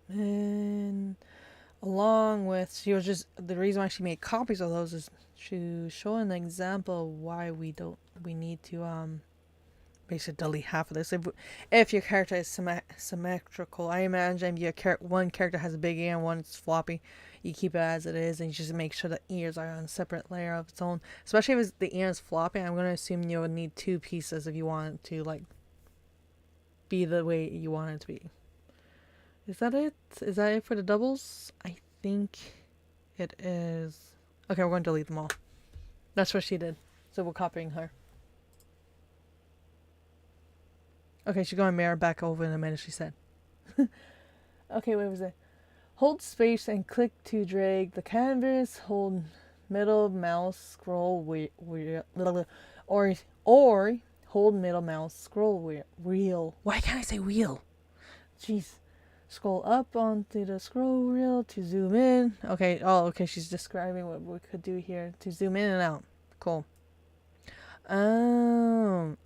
And along with, she was just, the reason why she made copies of those is to show an example of why we need to basically delete half of this. If your character is symmetrical, I imagine your one character has a big ear and one's floppy. You keep it as it is, and you just make sure the ears are on a separate layer of its own. Especially if the ear is floppy, I'm going to assume you'll need two pieces if you want it to like be the way you want it to be. Is that it? Is that it for the doubles? I think it is. Okay, we're going to delete them all. That's what she did. So we're copying her. Okay, she's going to mirror back over in a minute, she said. Okay, what was it? Hold space and click to drag the canvas. Hold middle mouse scroll or hold middle mouse scroll wheel. Why can't I say wheel? Jeez. Scroll up onto the scroll wheel to zoom in. Okay, oh, okay, she's describing what we could do here to zoom in and out. Cool. Oh,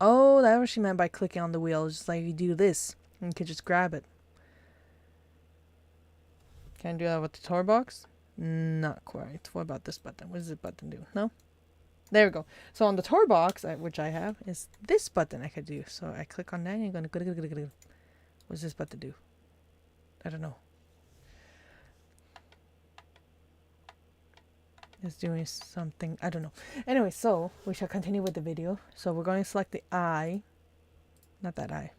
that's what she meant by clicking on the wheel. It's just like you do this, and you could just grab it. Can I do that with the tour box? Not quite. What about this button? What does this button do? No? There we go. So on the tour box, which I have, is this button I could do. So I click on that and I'm going to... What's this button do? I don't know. It's doing something. I don't know. Anyway, so we shall continue with the video. So we're going to select the eye. Not that eye.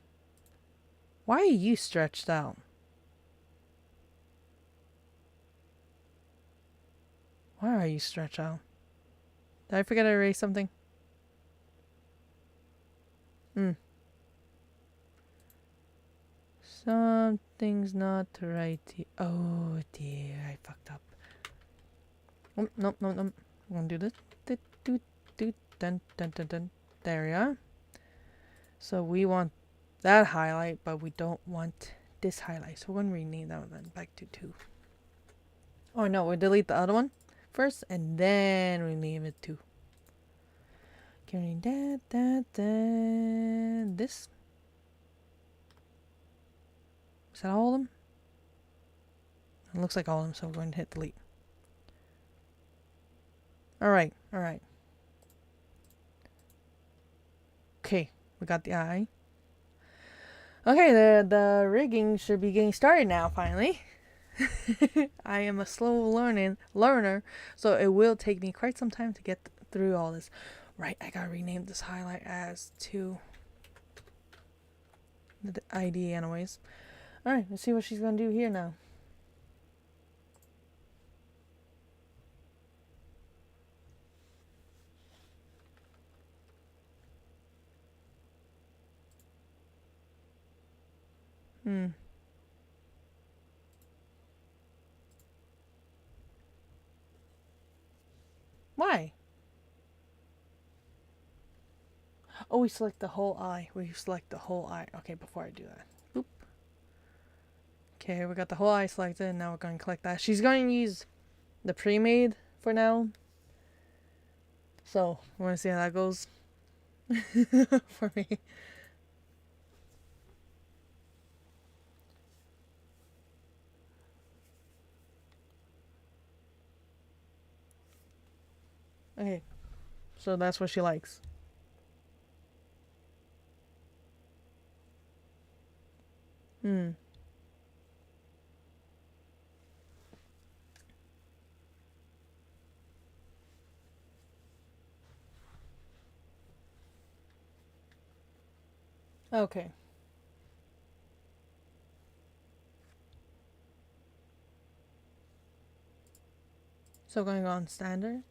Why are you stretched out? Why are you stretched out? Did I forget to erase something? Something's not right here. Oh dear, I fucked up. Oh, no. I'm gonna do this. Dun. There we are. So we want that highlight, but we don't want this highlight. So we're gonna rename that one back to 2. Oh no, we'll delete the other one first and then rename it to. Carrying this. Is that all of them? It looks like all of them, so we're going to hit delete. Alright. Okay, we got the eye. Okay, the rigging should be getting started now, finally. I am a slow learner, so it will take me quite some time to get through all this. Right, I gotta rename this highlight as to the ID anyways. Alright, let's see what she's gonna do here now. Why? Oh, we select the whole eye. Okay, before I do that. Boop. Okay, we got the whole eye selected, and now we're going to click that. She's going to use the pre-made for now. So, we're going to see how that goes. For me. Okay, so that's what she likes. Okay. So going on standard.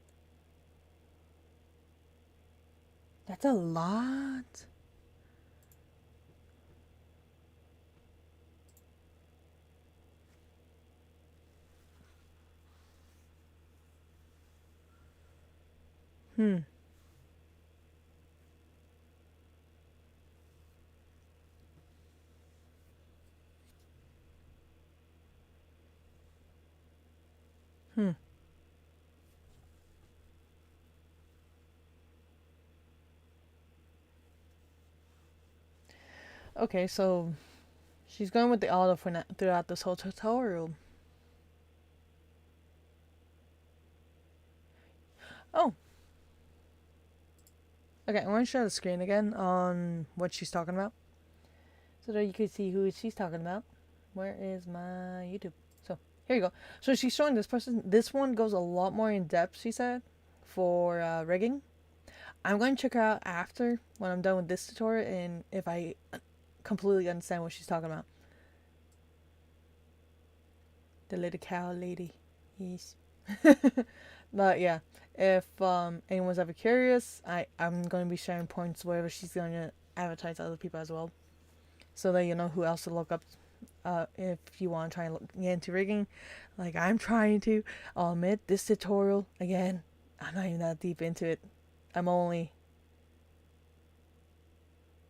That's a lot. Okay, so she's going with the auto for throughout this whole tutorial. Oh. Okay, I'm going to share the screen again on what she's talking about. So that you can see who she's talking about. Where is my YouTube? So, here you go. So she's showing this person. This one goes a lot more in depth, she said, for rigging. I'm going to check her out after, when I'm done with this tutorial, and if I completely understand what she's talking about. The little cow lady. Yes. But yeah, if anyone's ever curious, I'm going to be sharing points wherever she's going to advertise to other people as well, so that you know who else to look up if you want to try and get into rigging like I'm trying to. I'll admit, this tutorial, again, I'm not even that deep into it. I'm only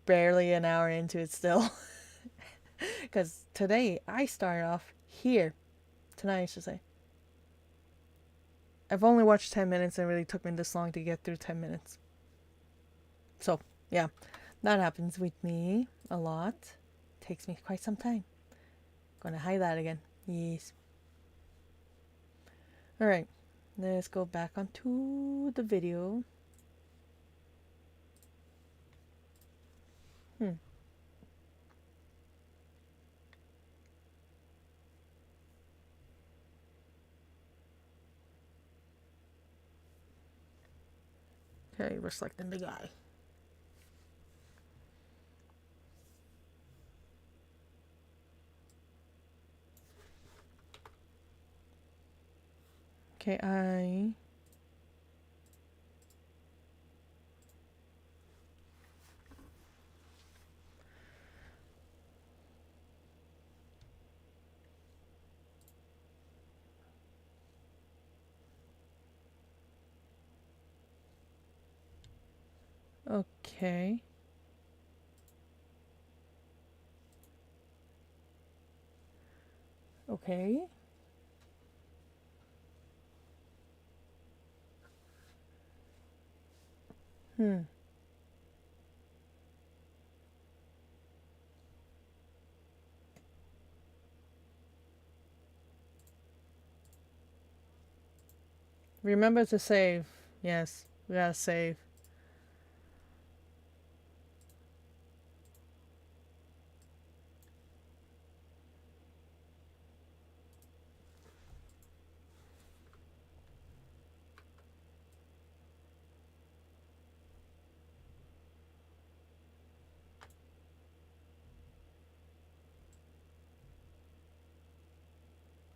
barely an hour into it still. Because today I started off here. Tonight, I should say. I've only watched 10 minutes and it really took me this long to get through 10 minutes. So, yeah. That happens with me a lot. Takes me quite some time. Gonna hide that again. Yes. Alright. Let's go back onto the video. Okay, we're selecting the guy. Okay, okay. Okay. Remember to save. Yes, we gotta save.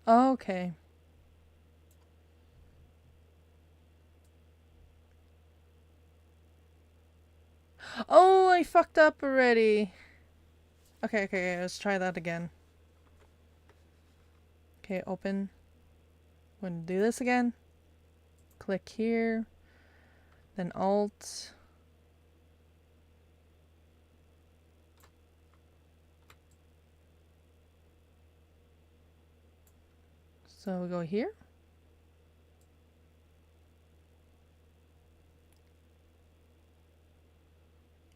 Okay. Oh, I fucked up already. Okay, let's try that again. Okay, open. I'm gonna do this again. Click here. Then Alt. So we go here.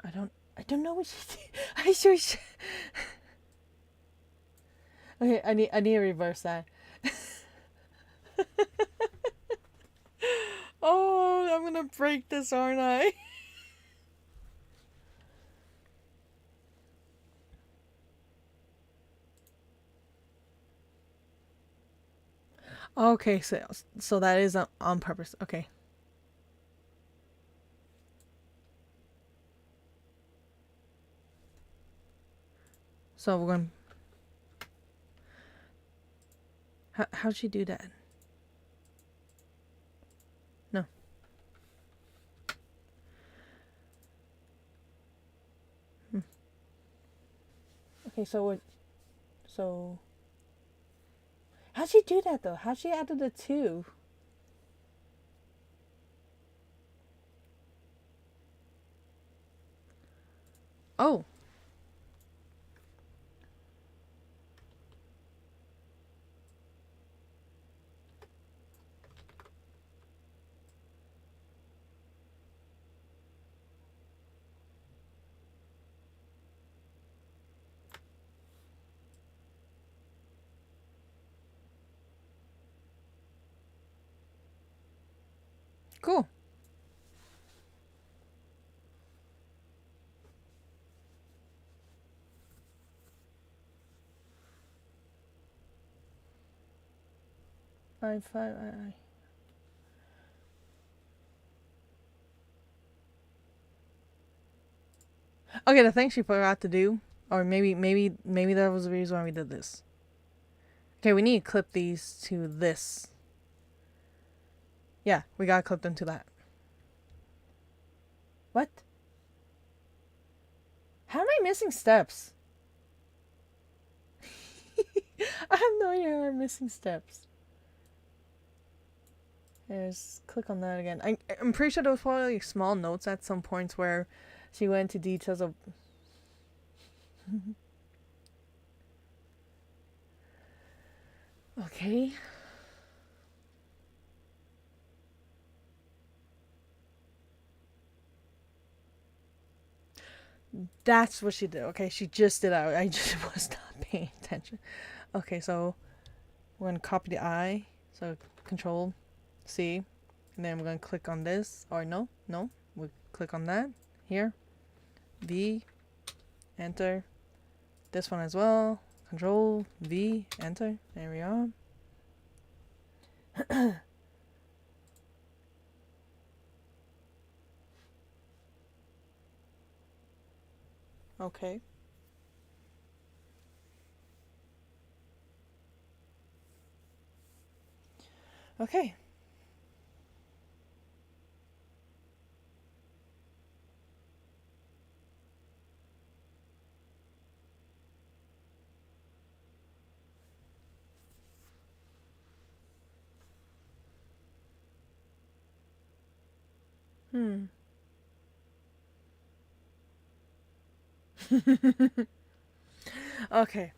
I don't know what she did. I should. Okay, I need to reverse that. Oh, I'm gonna break this, aren't I? Okay, so that is on purpose. Okay. So we're going. How'd she do that? No. Okay, so how'd she do that though? How'd she add the two? Oh. Cool. Five. Okay, the thing she forgot to do, or maybe that was the reason why we did this. Okay, we need to clip these to this. Yeah, we gotta clip them to that. What? How am I missing steps? I have no idea how I'm missing steps. Just click on that again. I'm pretty sure there was probably like small notes at some points where she went into details of. Okay. That's what she did. Okay, she just did that. I just was not paying attention. Okay, so we're gonna copy the I. So Control C, and then we're gonna click on this. Or no, we click on that here. V, enter. This one as well. Control V, enter. There we are. Okay. Okay. Hmm. Okay.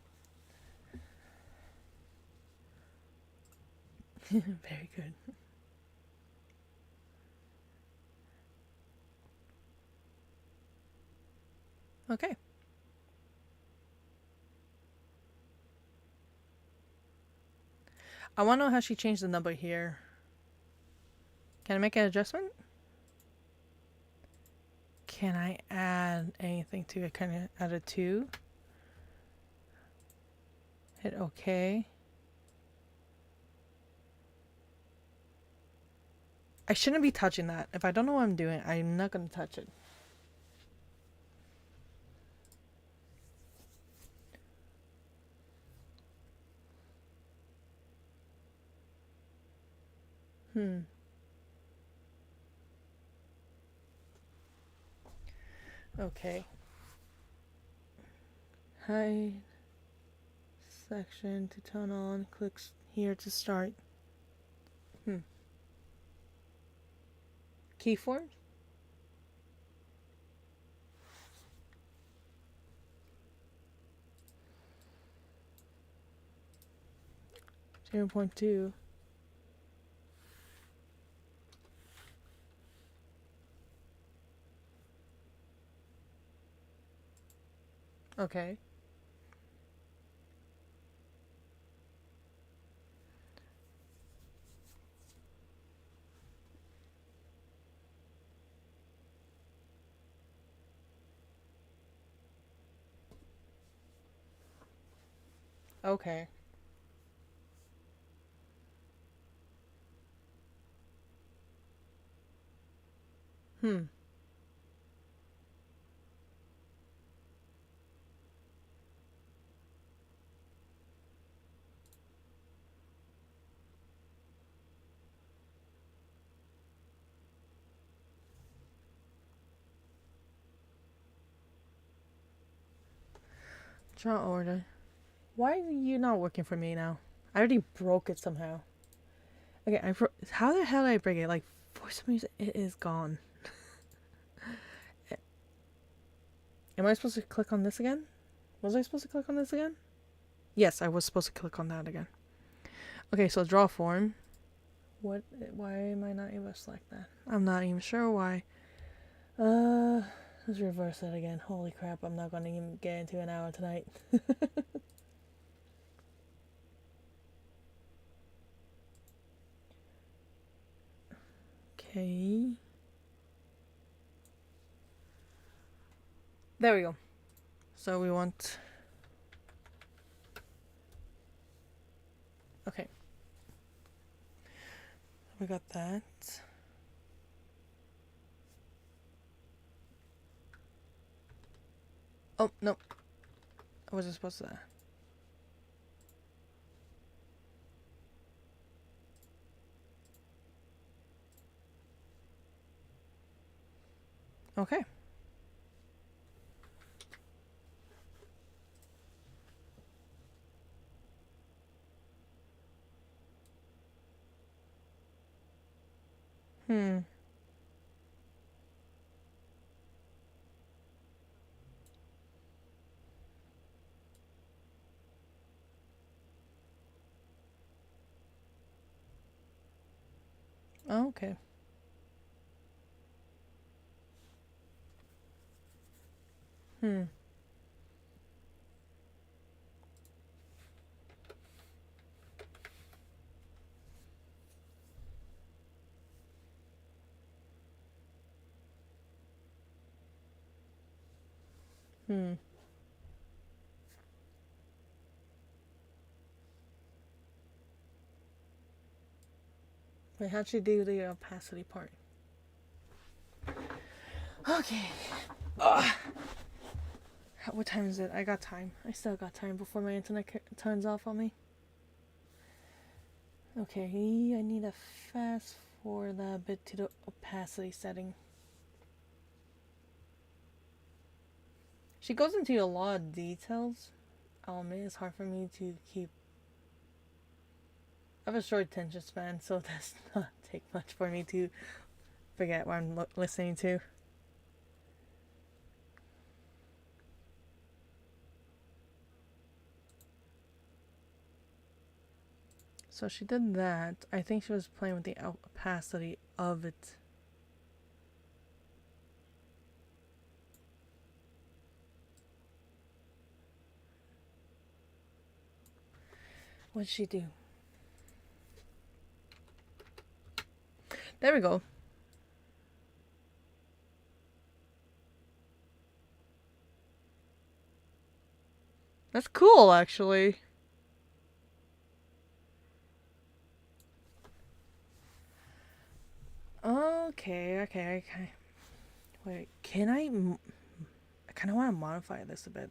Very good. Okay. I want to know how she changed the number here. Can I make an adjustment? Can I add anything to it? Can I add a 2? Hit OK. I shouldn't be touching that. If I don't know what I'm doing, I'm not going to touch it. Okay. Hide section to turn on. Click here to start. Keyforms? 0.2. Okay. Okay. Draw order. Why are you not working for me now? I already broke it somehow. Okay, how the hell did I break it? Like, for some reason, it is gone. Am I supposed to click on this again? Was I supposed to click on this again? Yes, I was supposed to click on that again. Okay, so draw form. What? Why am I not able to select that? I'm not even sure why. Let's reverse that again. Holy crap, I'm not gonna even get into an hour tonight. Okay. There we go. So we want... Okay. We got that. Oh, no. I wasn't supposed to... Okay. Oh, okay. Hmm. Hmm. Wait, how'd she do the opacity part? Okay. Ugh. What time is it? I got time. I still got time before my internet turns off on me. Okay, I need to fast forward that a bit to the opacity setting. She goes into a lot of details. I'll admit it's hard for me to keep. I have a short attention span, so it does not take much for me to forget what I'm listening to. So she did that. I think she was playing with the opacity of it. What'd she do? There we go. That's cool, actually. Okay. Wait, can I kind of want to modify this a bit.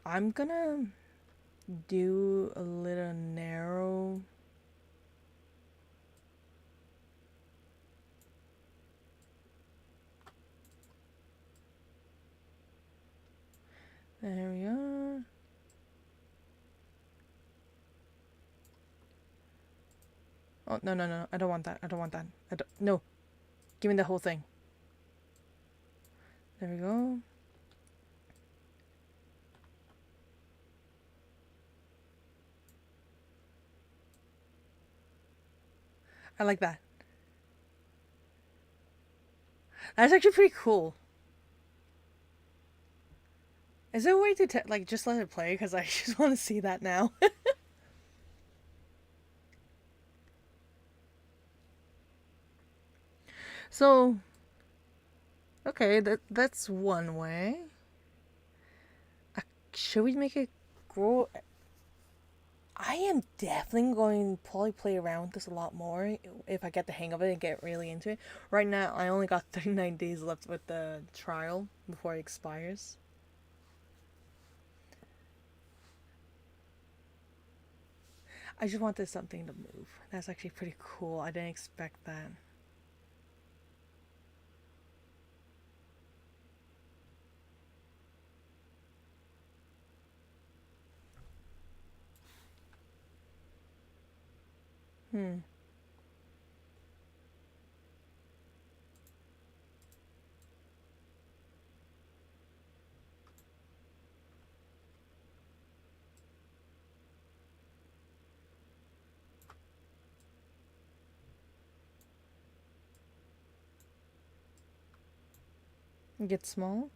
I'm gonna do a little narrow. There we are. Oh, no. I don't want that. No. Give me the whole thing. There we go. I like that. That's actually pretty cool. Is there a way to like just let it play? Because I just want to see that now. So, okay, that's one way. Should we make it grow? I am definitely going to probably play around with this a lot more if I get the hang of it and get really into it. Right now, I only got 39 days left with the trial before it expires. I just wanted something to move. That's actually pretty cool. I didn't expect that. Hmm. Get small.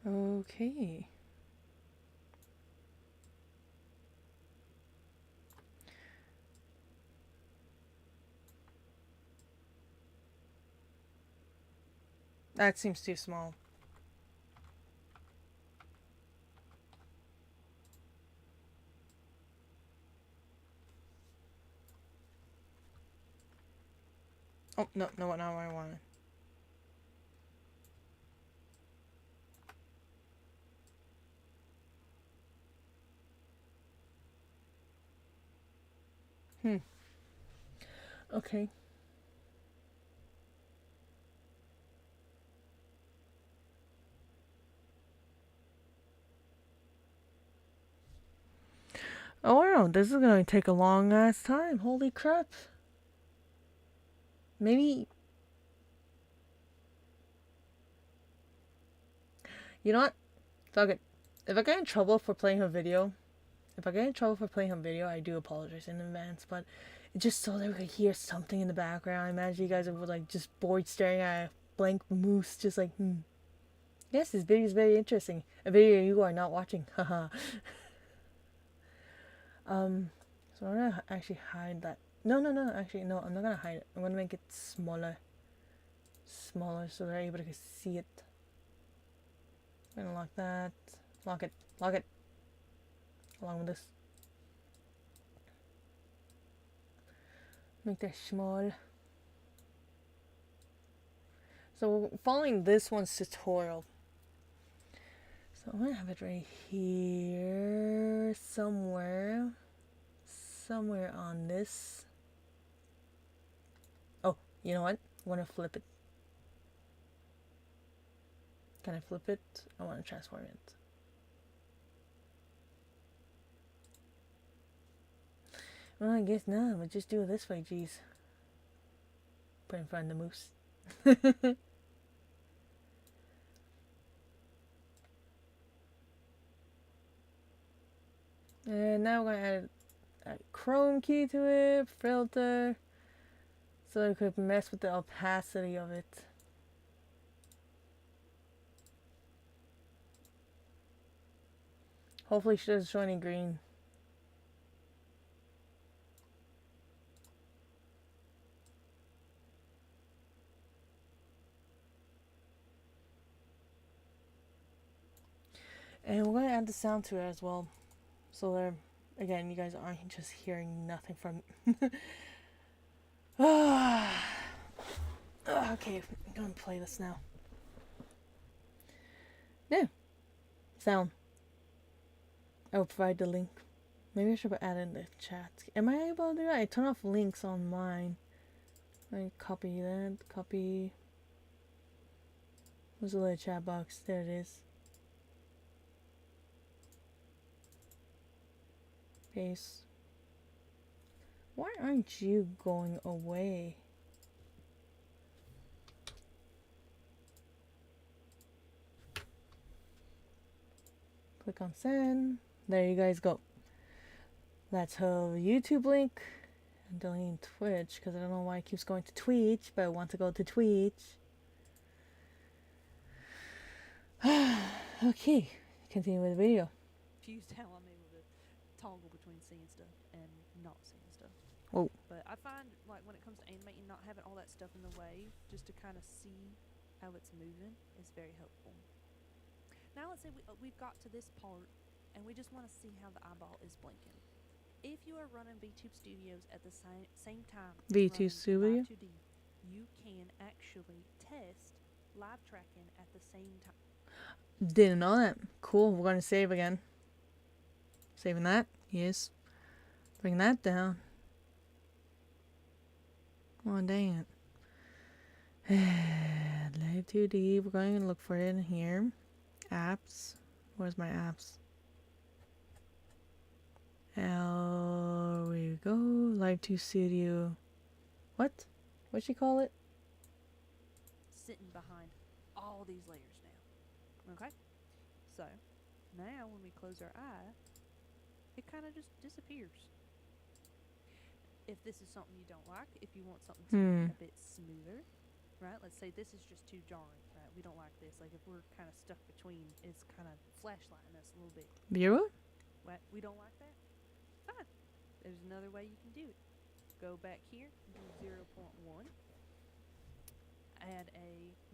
Okay. That seems too small. Oh, no, not what I wanted. Hmm. Okay. Oh wow, this is gonna take a long ass time. Holy crap. Maybe. You know what? Fuck it. If I get in trouble for playing her video, I do apologize in advance, but it's just so that we could hear something in the background. I imagine you guys are like just bored staring at a blank moose, just like, Yes, this video is very interesting. A video you are not watching. Haha. So I'm gonna actually hide that. No, actually, no, I'm not gonna hide it. I'm gonna make it smaller. Smaller so they're able to see it. I'm gonna lock that. Lock it. Along with this. Make that small. So following this one's tutorial. So I'm gonna have it right here somewhere. Somewhere on this. Oh, you know what? I wanna flip it. Can I flip it? I wanna transform it. Well, I guess not. We'll just do it this way, jeez. Put in front of the moose. And now we're gonna add a chrome key to it, filter, so we could mess with the opacity of it. Hopefully she doesn't show any green. And we're gonna add the sound to it as well. So there, again, you guys aren't just hearing nothing from okay, I'm gonna play this now. Yeah. Sound. I will provide the link. Maybe I should add in the chat. Am I able to do that? I turn off links on mine. I copy that. Copy. Where's the little chat box? There it is. Paste. Why aren't you going away? Click on send. There you guys go. That's her YouTube link. I'm deleting Twitch because I don't know why it keeps going to Twitch, but I want to go to Twitch. Okay, continue with the video. Confused how I'm able to toggle between seeing stuff and not seeing stuff. Oh. But I find, like, when it comes to animating, not having all that stuff in the way, just to kind of see how it's moving, is very helpful. Now let's say we've got to this part, and we just want to see how the eyeball is blinking. If you are running VTube Studios at the same time, VTube Studio? Live 2D, you can actually test live tracking at the same time. Didn't know that. Cool. We're going to save again. Saving that. Yes. Bring that down. Oh, dang it. Live 2D. We're going to look for it in here. Apps. Where's my apps? There we go. Live 2 Studio. What? What'd she call it? Sitting behind all these layers now. Okay? So, now when we close our eye, it kind of just disappears. If this is something you don't like, if you want something to be a bit smoother, right? Let's say this is just too jarring, right? We don't like this. Like if we're kind of stuck between, it's kind of flashlighting us a little bit. Viewer? What? We don't like that? Fine. There's another way you can do it. Go back here, do 0.1, add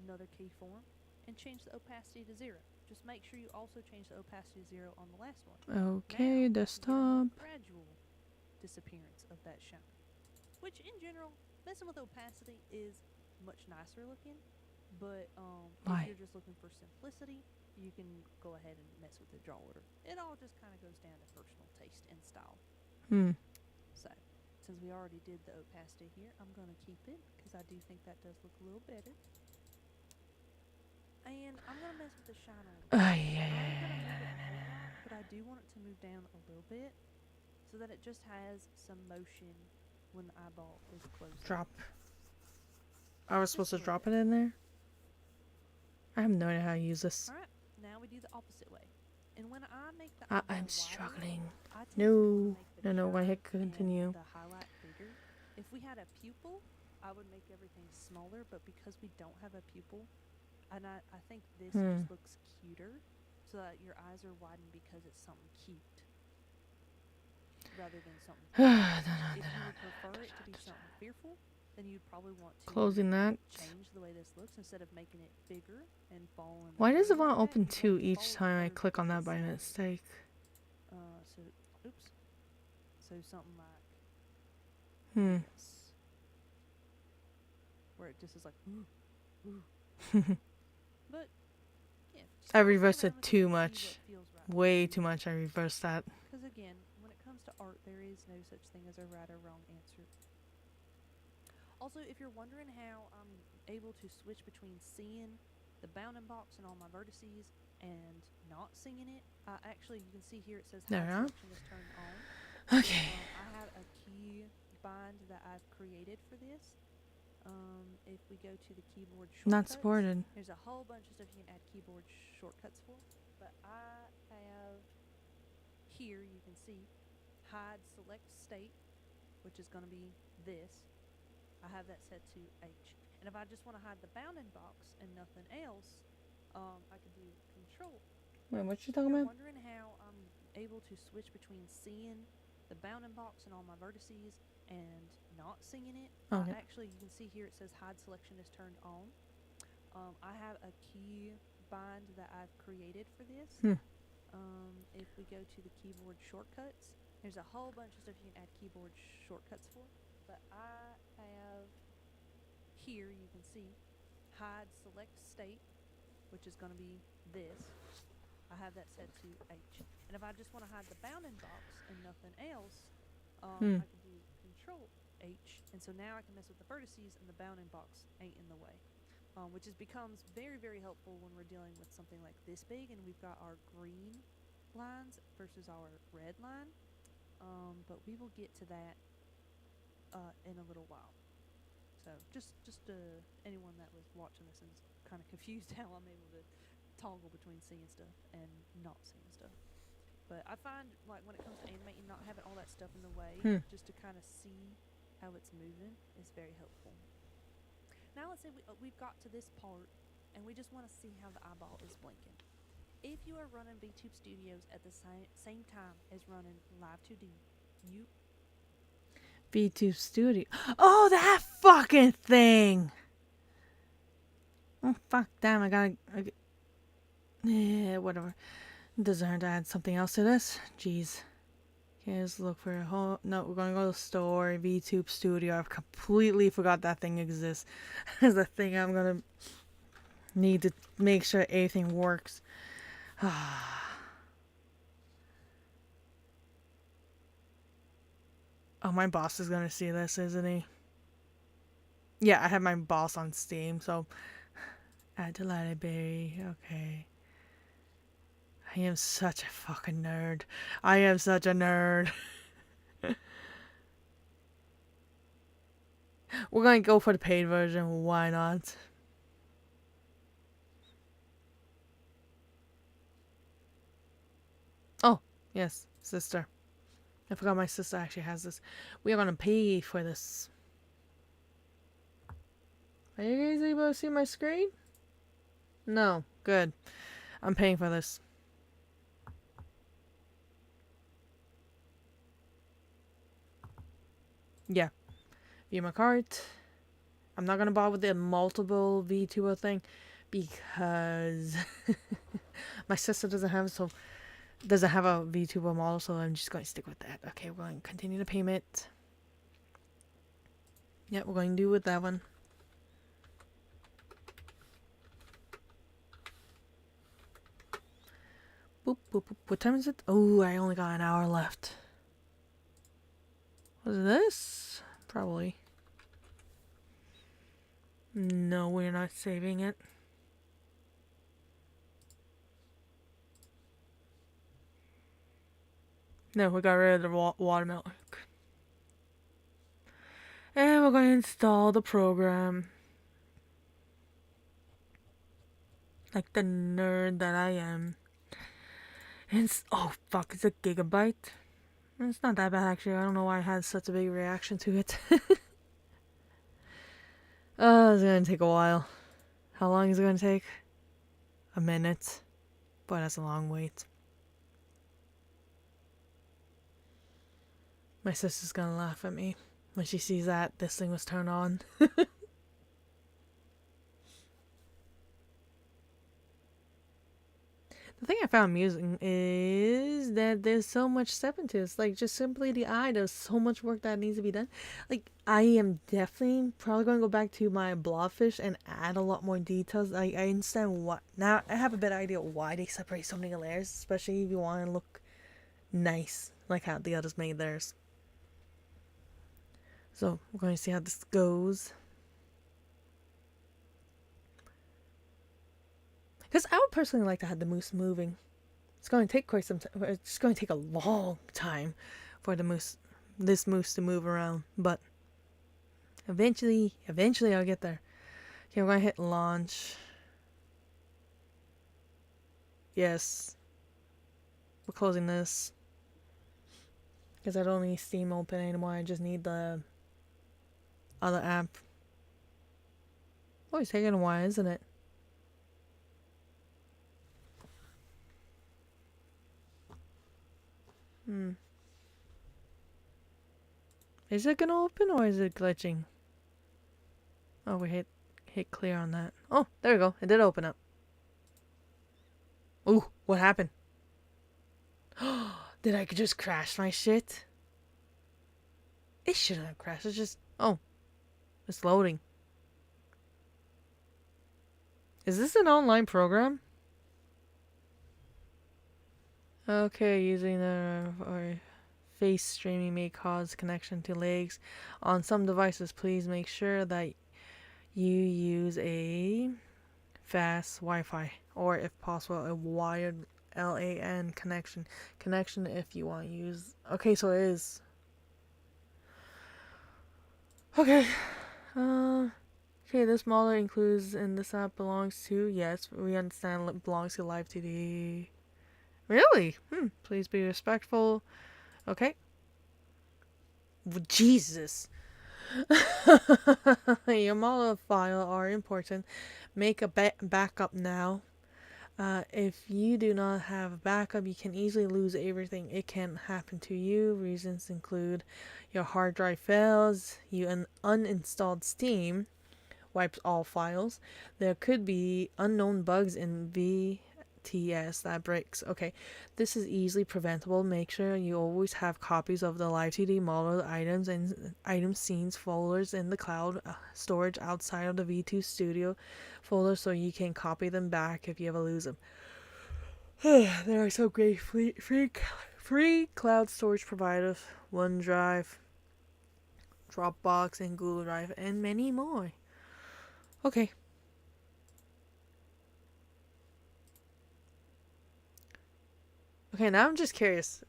another keyform, and change the opacity to 0. Just make sure you also change the opacity to 0 on the last one. Okay, now, desktop. Gradual disappearance of that shine. Which in general, messing with opacity is much nicer looking, but if you're just looking for simplicity, you can go ahead and mess with the draw order. It all just kind of goes down to personal taste and style. So, since we already did the opacity here, I'm going to keep it because I do think that does look a little better. And I'm going to mess with the shine on it. But I do want it to move down a little bit so that it just has some motion when the eyeball is closed. Drop. I was supposed to drop it in there? I have no idea how to use this. Alright, now we do the opposite way. And when I make the I'm eyeball struggling. wider, I tend to wanna No. make the No, I hit curve and continue. the highlight bigger. If we had a pupil, I would make everything smaller, but because we don't have a pupil, and I think this just looks cuter, so that your eyes are widened because it's something cute rather than something fearful. If you would prefer it to be something fearful, then you'd probably want to Closing that. change the way this looks instead of making it bigger and fall in the Why does it frame want like open that, you'd 2 want it to each follow time I the click on that curve by of the mistake? so, oops. So something like Hmm. this, where it just is like, ooh, ooh. But yeah, just I kinda play reversed around it with too and see much. what feels right for Way you. too much. I reversed that. Because again, when it comes to art, there is no such thing as a right or wrong answer. Also, if you're wondering how I'm able to switch between seeing the bounding box and all my vertices and not seeing it, actually, you can see here it says There we hide are. selection is turned on. Okay. I have a key bind that I've created for this. If we go to the keyboard shortcuts, Not supported. there's a whole bunch of stuff you can add keyboard shortcuts for, but I have here, you can see hide select state, which is going to be this. I have that set to H. And if I just want to hide the bounding box and nothing else, I can do control. Wait, what you If talking you're about? wondering how I'm able to switch between seeing the bounding box and all my vertices and not seeing it, Okay. actually, you can see here it says hide selection is turned on. I have a key bind that I've created for this. If we go to the keyboard shortcuts, there's a whole bunch of stuff you can add keyboard shortcuts for, but I have here, you can see hide select state, which is going to be this. I have that set to H. And if I just want to hide the bounding box and nothing else, I can do control H. And so now I can mess with the vertices and the bounding box ain't in the way. Which becomes very, very helpful when we're dealing with something like this big and we've got our green lines versus our red line. But we will get to that in a little while. So just anyone that was watching this and is kind of confused how I'm able to toggle between seeing stuff and not seeing stuff. But I find, like, when it comes to animating, not having all that stuff in the way, just to kind of see how it's moving is very helpful. Now let's say we've got to this part and we just want to see how the eyeball is blinking. If you are running VTube Studios at the same time as running Live 2D, you... V2 Studio. Oh, that fucking thing! Oh, fuck, damn, I gotta... Yeah, whatever. Doesn't hurt to add something else to this. Jeez. Okay, let's look for a whole... No, we're gonna go to the store. VTube Studio. I've completely forgot that thing exists. That's the thing I'm gonna need to make sure everything works. Oh, my boss is gonna see this, isn't he? Yeah, I have my boss on Steam, so... Add to library. Okay. I am such a fucking nerd. I am such a nerd. We're gonna go for the paid version. Why not? Oh, yes, sister. I forgot my sister actually has this. We are gonna pay for this. Are you guys able to see my screen? No. Good. I'm paying for this. Yeah. View my cart. I'm not gonna bother with the multiple VTuber thing because my sister doesn't have a VTuber model, so I'm just going to stick with that. Okay, we're going to continue the payment. Yeah, we're going to do with that one. Boop, boop, boop. What time is it? Oh, I only got an hour left. Was it this? Probably. No, we're not saving it. No, we got rid of the watermelon. And we're going to install the program. like the nerd that I am. And it's, oh fuck, it's a gigabyte. It's not that bad actually. I don't know why I had such a big reaction to it. Oh, it's gonna take a while. How long is it gonna take? A minute. But that's a long wait. My sister's gonna laugh at me when she sees that this thing was turned on. The thing I found amusing is that there's so much step into this. Like, just simply the eye, there's so much work that needs to be done. Like, I am definitely probably going to go back to my blobfish and add a lot more details. Like, I understand what... Now, I have a better idea why they separate so many layers, especially if you want to look nice, like how the others made theirs. So, we're going to see how this goes. Because I would personally like to have the moose moving. It's going to take quite some time. It's going to take a long time for this moose to move around. But eventually I'll get there. Okay, we're going to hit launch. Yes. We're closing this. Because I don't need Steam open anymore. I just need the other app. Oh, it's taking a while, isn't it? Is it gonna open or is it glitching? Oh, we hit clear on that. Oh, there we go. It did open up. Ooh, what happened? Did I just crash my shit? It shouldn't have crashed. It's just... Oh. It's loading. Is this an online program? Okay, using or face streaming may cause connection to lags. On some devices, please make sure that you use a fast Wi-Fi or, if possible, a wired LAN connection. Connection if you want to use... Okay, so it is... Okay. Okay, this model includes in this app belongs to... Yes, we understand it belongs to Live 2D. Really? Please be respectful. Okay. Jesus. Your model file are important. Make a backup now. If you do not have a backup, you can easily lose everything. It can happen to you. Reasons include your hard drive fails, you uninstalled Steam, wipes all files. There could be unknown bugs in VTS that breaks. Okay, this is easily preventable. Make sure you always have copies of the Live 2D model items and item scenes folders in the cloud storage outside of the V2 Studio folder so you can copy them back if you ever lose them. There are so great free cloud storage providers: OneDrive, Dropbox, and Google Drive, and many more. Okay. Okay, now I'm just curious.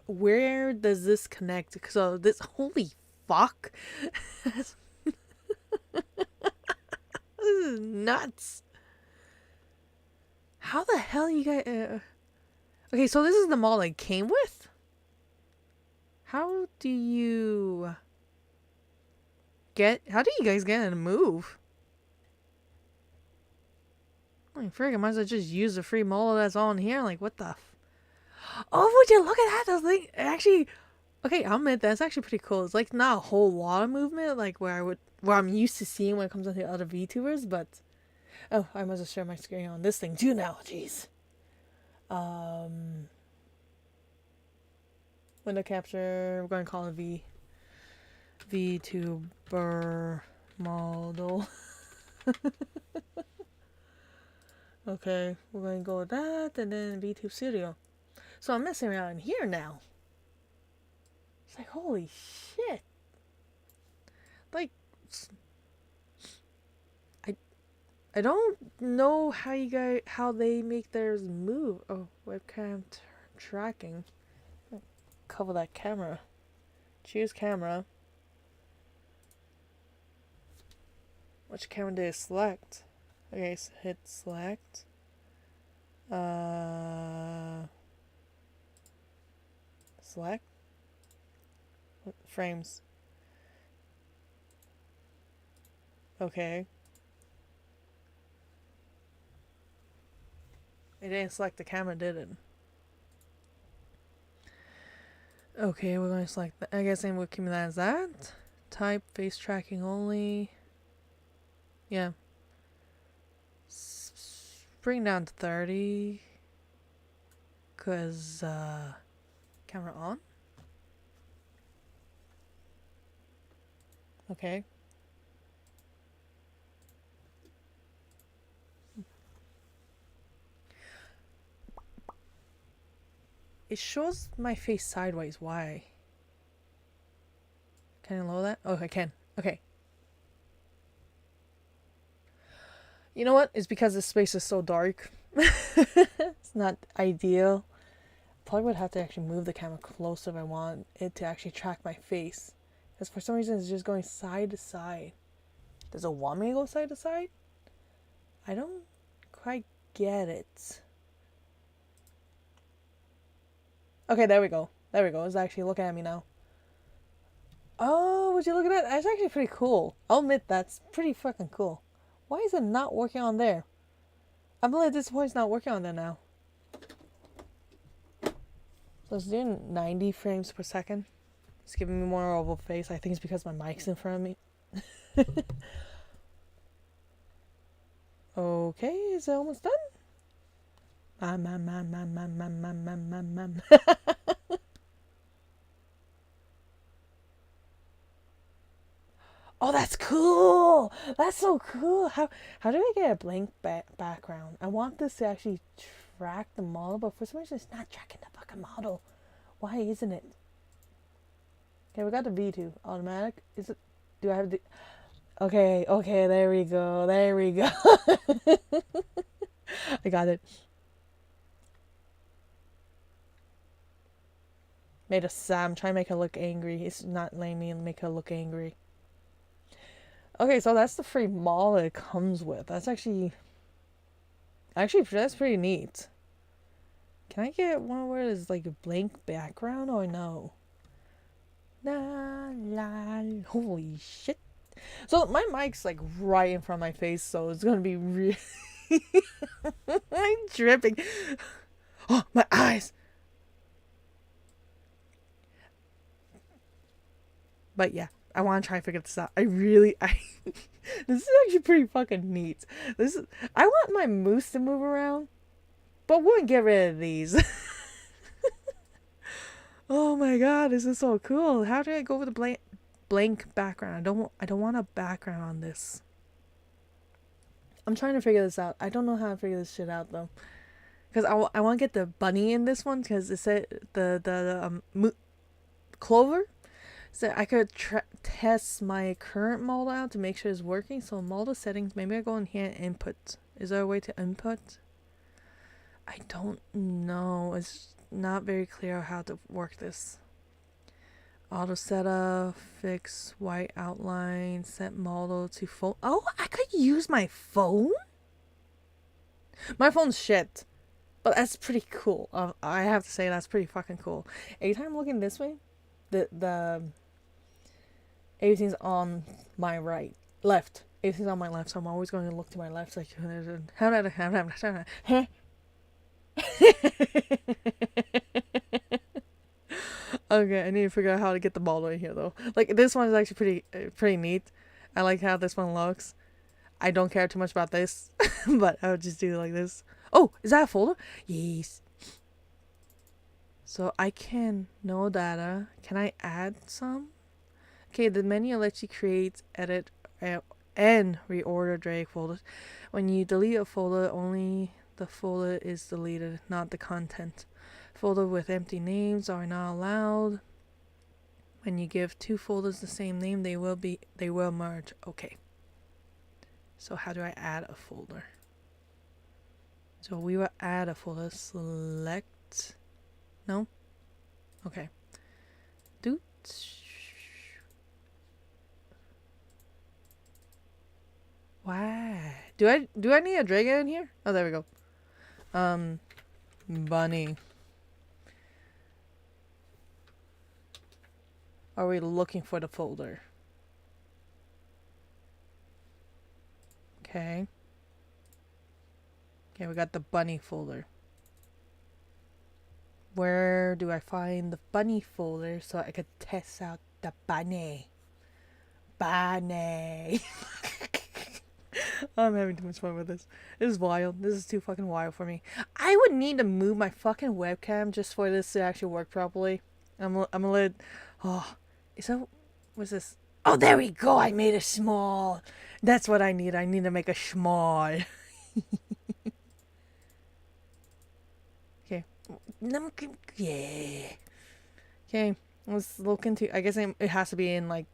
Where does this connect? So this, holy fuck. This is nuts. How the hell you guys... Okay, so this is the model it came with? How do you guys get it to move? Like, frig, I might as well just use the free model that's on here. Like, what the... Oh, would you look at that? Those things actually... Okay, I'll admit that's actually pretty cool. It's like not a whole lot of movement, like where I'm used to seeing when it comes down to other VTubers, but... Oh, I must have shared my screen on this thing too now. Jeez. Window capture. We're going to call it VTuber model. Okay, we're going to go with that, and then VTube Studio. So I'm messing around in here now. It's like, holy shit. Like, I don't know how they make theirs move. Oh, webcam tracking. Cover that camera. Choose camera. Which camera did I select? Okay, so hit select. Select. Frames. Okay. It didn't select the camera, did it? Okay, we're going to select that. I guess I'm keeping that as that. Type, face tracking only. Yeah. Bring down to 30. Because, camera on. Okay. It shows my face sideways. Why? Can I lower that? Oh, I can. Okay. You know what? It's because this space is so dark. It's not ideal. Probably would have to actually move the camera closer if I want it to actually track my face. Because for some reason it's just going side to side. Does it want me to go side to side? I don't quite get it. Okay, there we go. There we go. It's actually looking at me now. Oh, would you look at that? That's actually pretty cool. I'll admit that's pretty fucking cool. Why is it not working on there? I'm a little disappointed it's not working on there now. So it's doing 90 frames per second. It's giving me more oval face. I think it's because my mic's in front of me. Okay, is it almost done? Oh, that's cool! That's so cool! How do I get a blank background? I want this to actually track the model, but for some reason it's not tracking the fucking model. Why isn't it? Okay, we got the V2. Automatic. Is it? Do I have the... Okay, there we go. There we go. I got it. Made a Sam. Try to make her look angry. It's not letting me make her look angry. Okay, so that's the free model it comes with. That's actually that's pretty neat. Can I get one where there's like a blank background or no? La la. Holy shit. So my mic's like right in front of my face, so it's gonna be really... I'm dripping. Oh, my eyes. But yeah, I want to try and figure this out. This is actually pretty fucking neat. I want my moose to move around, but we'll get rid of these. Oh my god, this is so cool. How do I go with a blank background? I don't want a background on this. I'm trying to figure this out. I don't know how to figure this shit out though. Because I want to get the bunny in this one because it said the Clover. So I could test my current model out to make sure it's working. So model settings, maybe I go in here and input. Is there a way to input? I don't know. It's not very clear how to work this. Auto setup, fix white outline, set model to phone. Oh, I could use my phone? My phone's shit. But that's pretty cool. I have to say that's pretty fucking cool. Anytime I'm looking this way, the everything's on my left. Everything's on my left, so I'm always going to look to my left. Like, okay, I need to figure out how to get the ball in here though. Like this one is actually pretty neat. I like how this one looks. I don't care too much about this, but I would just do it like this. Oh, is that a folder? Yes. So I can no data. Can I add some? Okay, the menu lets you create, edit, and reorder drag folders. When you delete a folder, only the folder is deleted, not the content. Folder with empty names are not allowed. When you give two folders the same name, they will merge. Okay. So how do I add a folder? So we will add a folder. Select. No? Okay. Do. What? Do I need a dragon in here? Oh, there we go. Bunny. Are we looking for the folder? Okay. Okay, we got the bunny folder. Where do I find the bunny folder so I could test out the bunny? Bunny. I'm having too much fun with this. This is wild. This is too fucking wild for me. I would need to move my fucking webcam just for this to actually work properly. I'm gonna let. Oh, is that? What's this? Oh, there we go. I made it small. That's what I need. I need to make a small. Okay. Yeah. Okay. Let's look into. I guess it has to be in like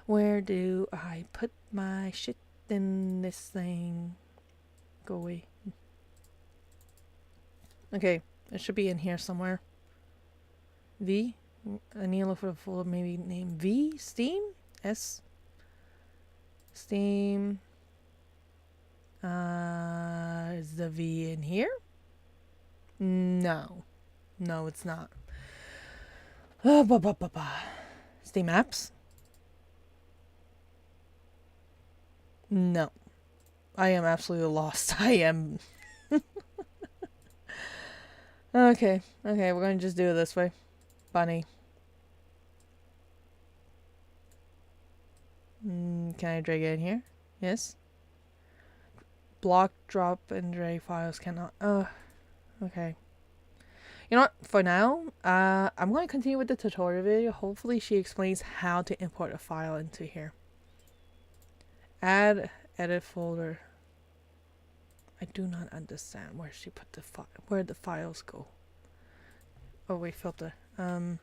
where do I put my shit in this thing? Go away. Okay, it should be in here somewhere. V. I need to look for a folder maybe named V. Steam. S. Steam. Is the V in here? No. No, it's not. Steam apps? No. I am absolutely lost. I am. Okay. Okay, we're going to just do it this way. Bunny. Can I drag it in here? Yes. Block, drop, and drag files cannot. Okay. You know what? For now, I'm going to continue with the tutorial video. Hopefully she explains how to import a file into here. Add edit folder. I do not understand where she put the where the files go. Oh wait, filter. No,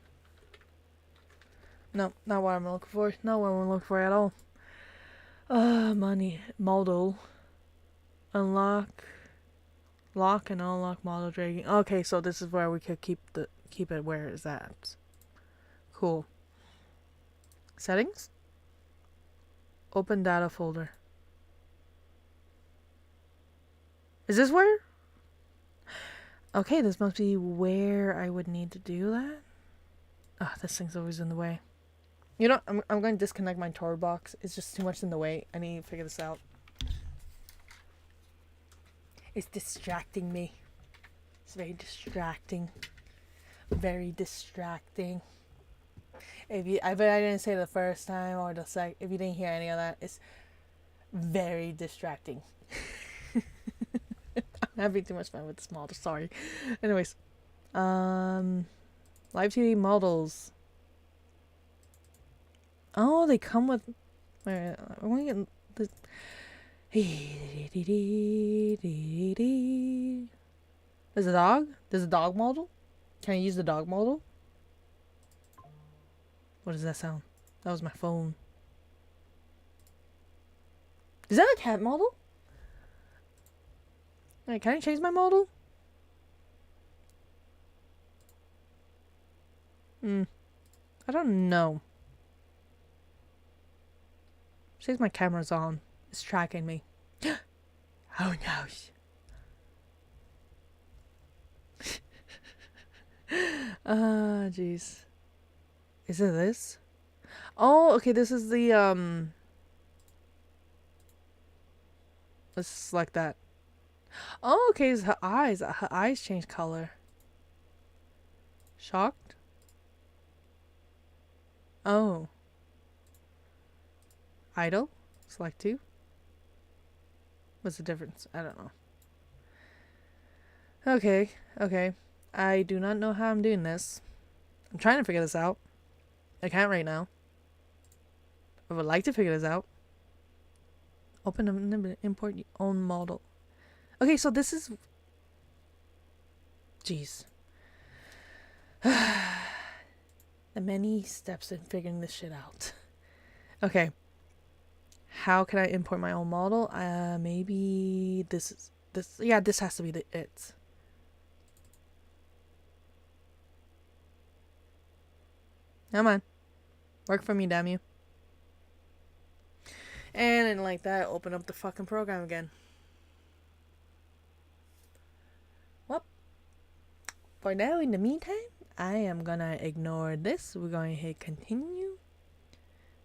not what I'm looking for. Not what I'm looking for at all. Money model. Unlock. Lock and unlock model dragging. Okay, so this is where we could keep it where it's at. Cool. Settings. Open data folder. Is this where? Okay, this must be where I would need to do that. Ah, this thing's always in the way. You know, I'm going to disconnect my Tor box. It's just too much in the way. I need to figure this out. It's distracting me. It's very distracting. Very distracting. I bet I didn't say it the first time or the second. If you didn't hear any of that, it's very distracting. I'm having too much fun with this model. Sorry. Anyways, live 2D models. Oh, they come with. Wait, I want to get this. There's a dog? There's a dog model? Can I use the dog model? What does that sound? That was my phone. Is that a cat model? Wait, can I change my model? I don't know. Says my camera's on. It's tracking me. Oh no. Jeez. Is it this? Oh, okay, this is the, let's select that. Oh, okay, it's her eyes. Her eyes change color. Shocked? Oh. Idle? Select 2? What's the difference? I don't know. Okay, okay. I do not know how I'm doing this. I'm trying to figure this out. I can't right now. I would like to figure this out. Open and import your own model. Okay, so this is... Jeez. The many steps in figuring this shit out. Okay. How can I import my own model? Maybe this is... Yeah, this has to be it. Come on. Work for me, damn you. And then like that, open up the fucking program again. Well, for now, in the meantime, I am gonna ignore this. We're going to hit continue.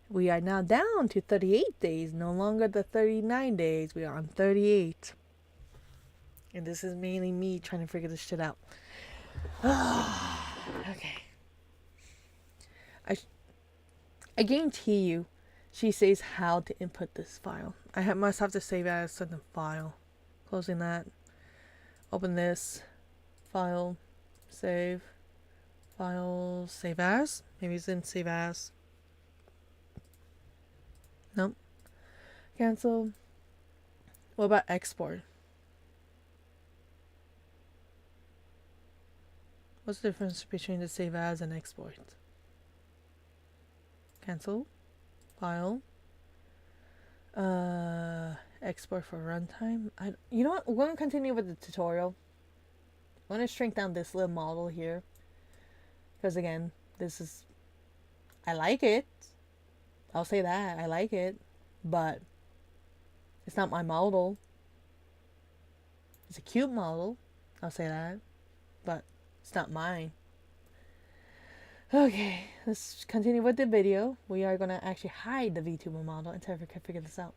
We are now down to 38 days, no longer the 39 days. We are on 38. And this is mainly me trying to figure this shit out. Okay. I guarantee you, she says how to input this file. Must have to save as a certain file. Closing that. Open this. File. Save. File. Save as. Maybe it's in save as. Nope. Cancel. What about export? What's the difference between the save as and export? Cancel. File. Export for runtime. You know what? We're going to continue with the tutorial. I'm going to shrink down this little model here. Because again, I like it. I'll say that. I like it. But it's not my model. It's a cute model. I'll say that. But it's not mine. Okay, let's continue with the video. We are going to actually hide the Vtuber model until we can figure this out.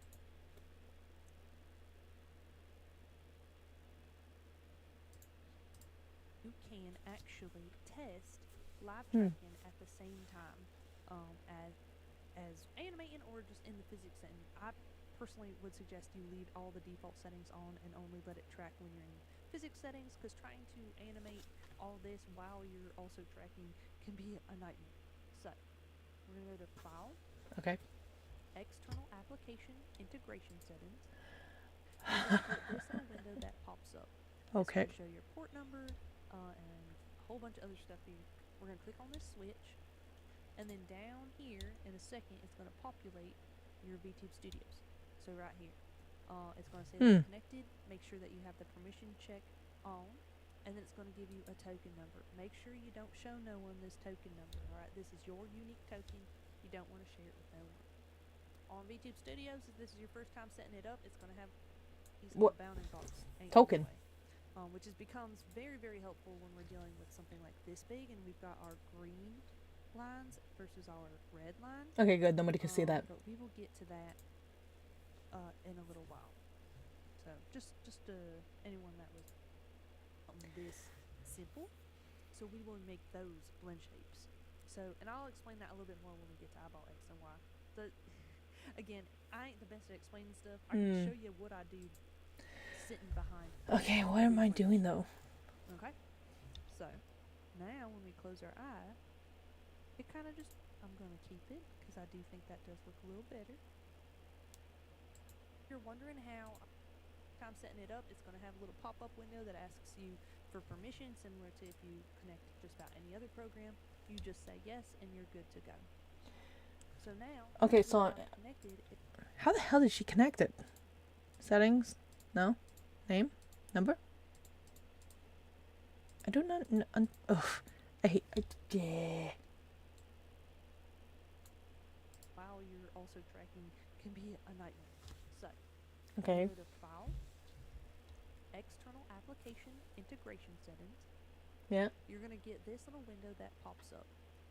You can actually test live tracking at the same time as animating or just in the physics setting. I personally would suggest you leave all the default settings on and only let it track when you're in physics settings, because trying to animate all this while you're also tracking can be a nightmare. So we're going to go to File, Okay. External Application Integration Settings. You're going to put this in a window that pops up. Okay. It's going to show your port number and a whole bunch of other stuff here. We're going to click on this switch, and then down here in a second it's going to populate your VTube Studios. So right here, it's going to say that it's connected. Make sure that you have the permission check on, and then it's going to give you a token number. Make sure you don't show no one this token number. All right, this is your unique token. You don't want to share it with no one. On VTube Studios, if this is your first time setting it up, it's going to have these little bounding box token, which becomes very, very helpful when we're dealing with something like this big, and we've got our green lines versus our red line. Okay, good. Nobody can see that. But we will get to that in a little while. So just anyone that was this simple, so we will make those blend shapes. So, and I'll explain that a little bit more when we get to eyeball X and Y. Again, I ain't the best at explaining stuff. I can show you what I do sitting behind. Okay, what am I doing though? Okay, so now when we close our eye, it kind of just, I'm going to keep it because I do think that does look a little better. If you're wondering how I'm setting it up, it's going to have a little pop-up window that asks you for permission, similar to if you connect just about any other program. You just say yes and you're good to go. So now, okay, so connected, how the hell did she connect it? Settings? No? Name? Number? I do not yeah. while you're also tracking can be a nightmare. So, Okay. go to File, External Application Integration Settings. Yeah. You're going to get this little window that pops up.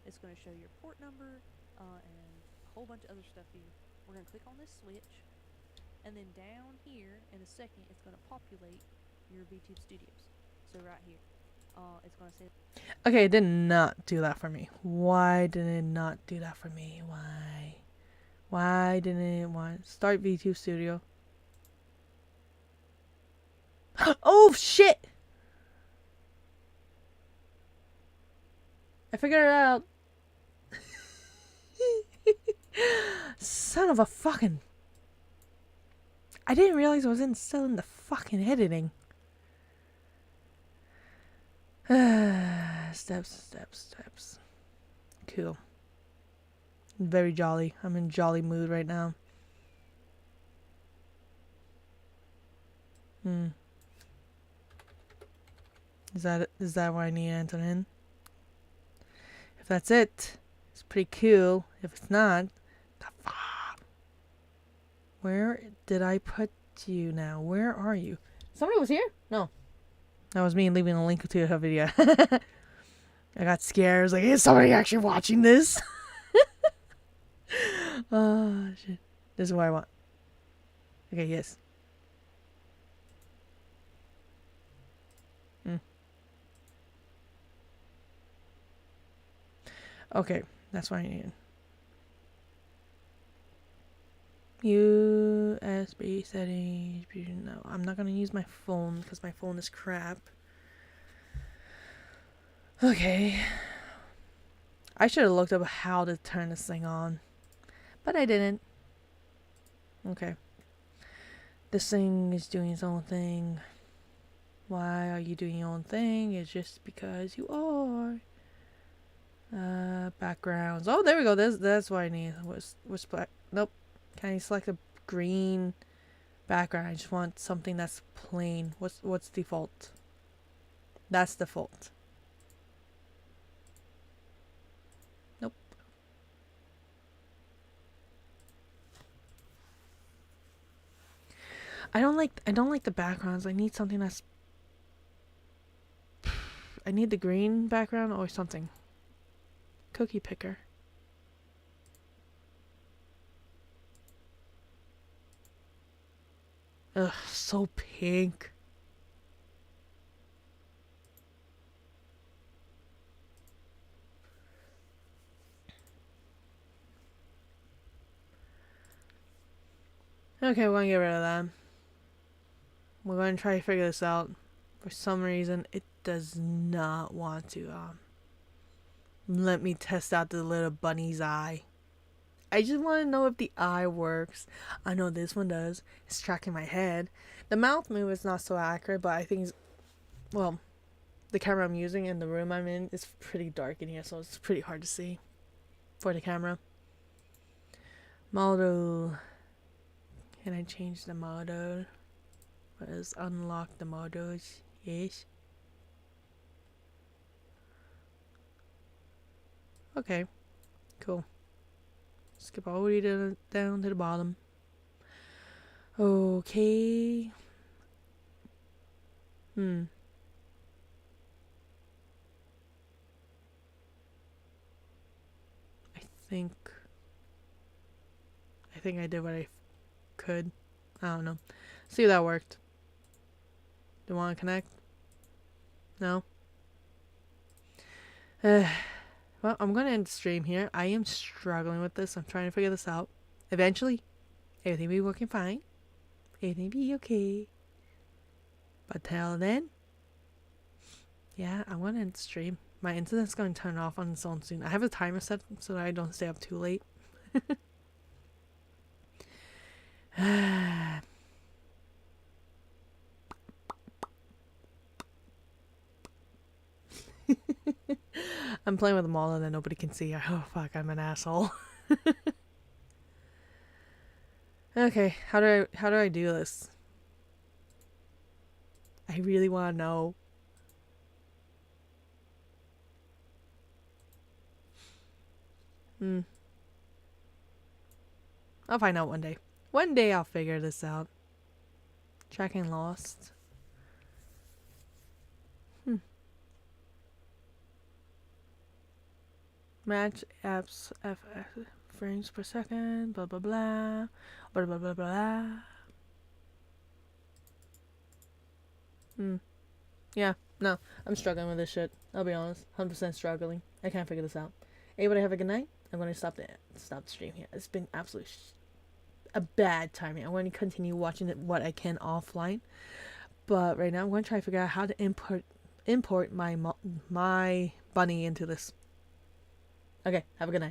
It's going to show your port number and a whole bunch of other stuff here. We're going to click on this switch, and then down here in a second it's going to populate your VTube Studios. So right here, it's going to say... Okay, it did not do that for me. Why did it not do that for me? Why? Why didn't it want start VTube Studio? Oh shit! I figured it out. Son of a fucking... I didn't realize I was still in the fucking editing. Steps. Cool. Very jolly. I'm in jolly mood right now. Is that why I need to enter in? If that's it, it's pretty cool. If it's not, the fuck. Where did I put you now? Where are you? Somebody was here? No. That was me leaving a link to her video. I got scared. I was like, is somebody actually watching this? Oh, shit. This is what I want. Okay, yes. Okay, that's what I need. USB settings. No, I'm not gonna use my phone because my phone is crap. Okay. I should have looked up how to turn this thing on, but I didn't. Okay. This thing is doing its own thing. Why are you doing your own thing? It's just because you are. Backgrounds. Oh, there we go. That's what I need. What's black? Nope. Can I select a green background? I just want something that's plain. What's default? That's default. Nope. I don't like the backgrounds. I need something that's I need the green background or something. Cookie picker. Ugh, so pink. Okay, we're gonna get rid of that. We're gonna try to figure this out. For some reason, it does not want to let me test out the little bunny's eye. I just want to know if the eye works. I know this one does. It's tracking my head. The mouth move is not so accurate, but I think well, the camera I'm using in the room I'm in is pretty dark in here, so it's pretty hard to see for the camera. Model. Can I change the model? Let's unlock the models. Yes. Okay. Cool. Skip all the way down to the bottom. Okay. I think I did what I could. I don't know. See if that worked. Do you want to connect? No? Well, I'm going to end the stream here. I am struggling with this. I'm trying to figure this out. Eventually, everything will be working fine. Everything will be okay. But till then, yeah, I'm going to end the stream. My internet's going to turn off on its own soon. I have a timer set so that I don't stay up too late. I'm playing with them all and then nobody can see. Oh fuck, I'm an asshole. Okay, how do I do this? I really want to know. I'll find out one day. One day I'll figure this out. Tracking lost. Match apps frames per second. Blah blah blah. Blah blah blah blah. Yeah, no, I'm struggling with this shit. I'll be honest, 100% struggling. I can't figure this out. Everybody have a good night. I'm gonna stop the stream here. It's been absolutely a bad timing. I'm going to continue watching what I can offline, but right now I'm going to try to figure out how to import my bunny into this. Okay, have a good night.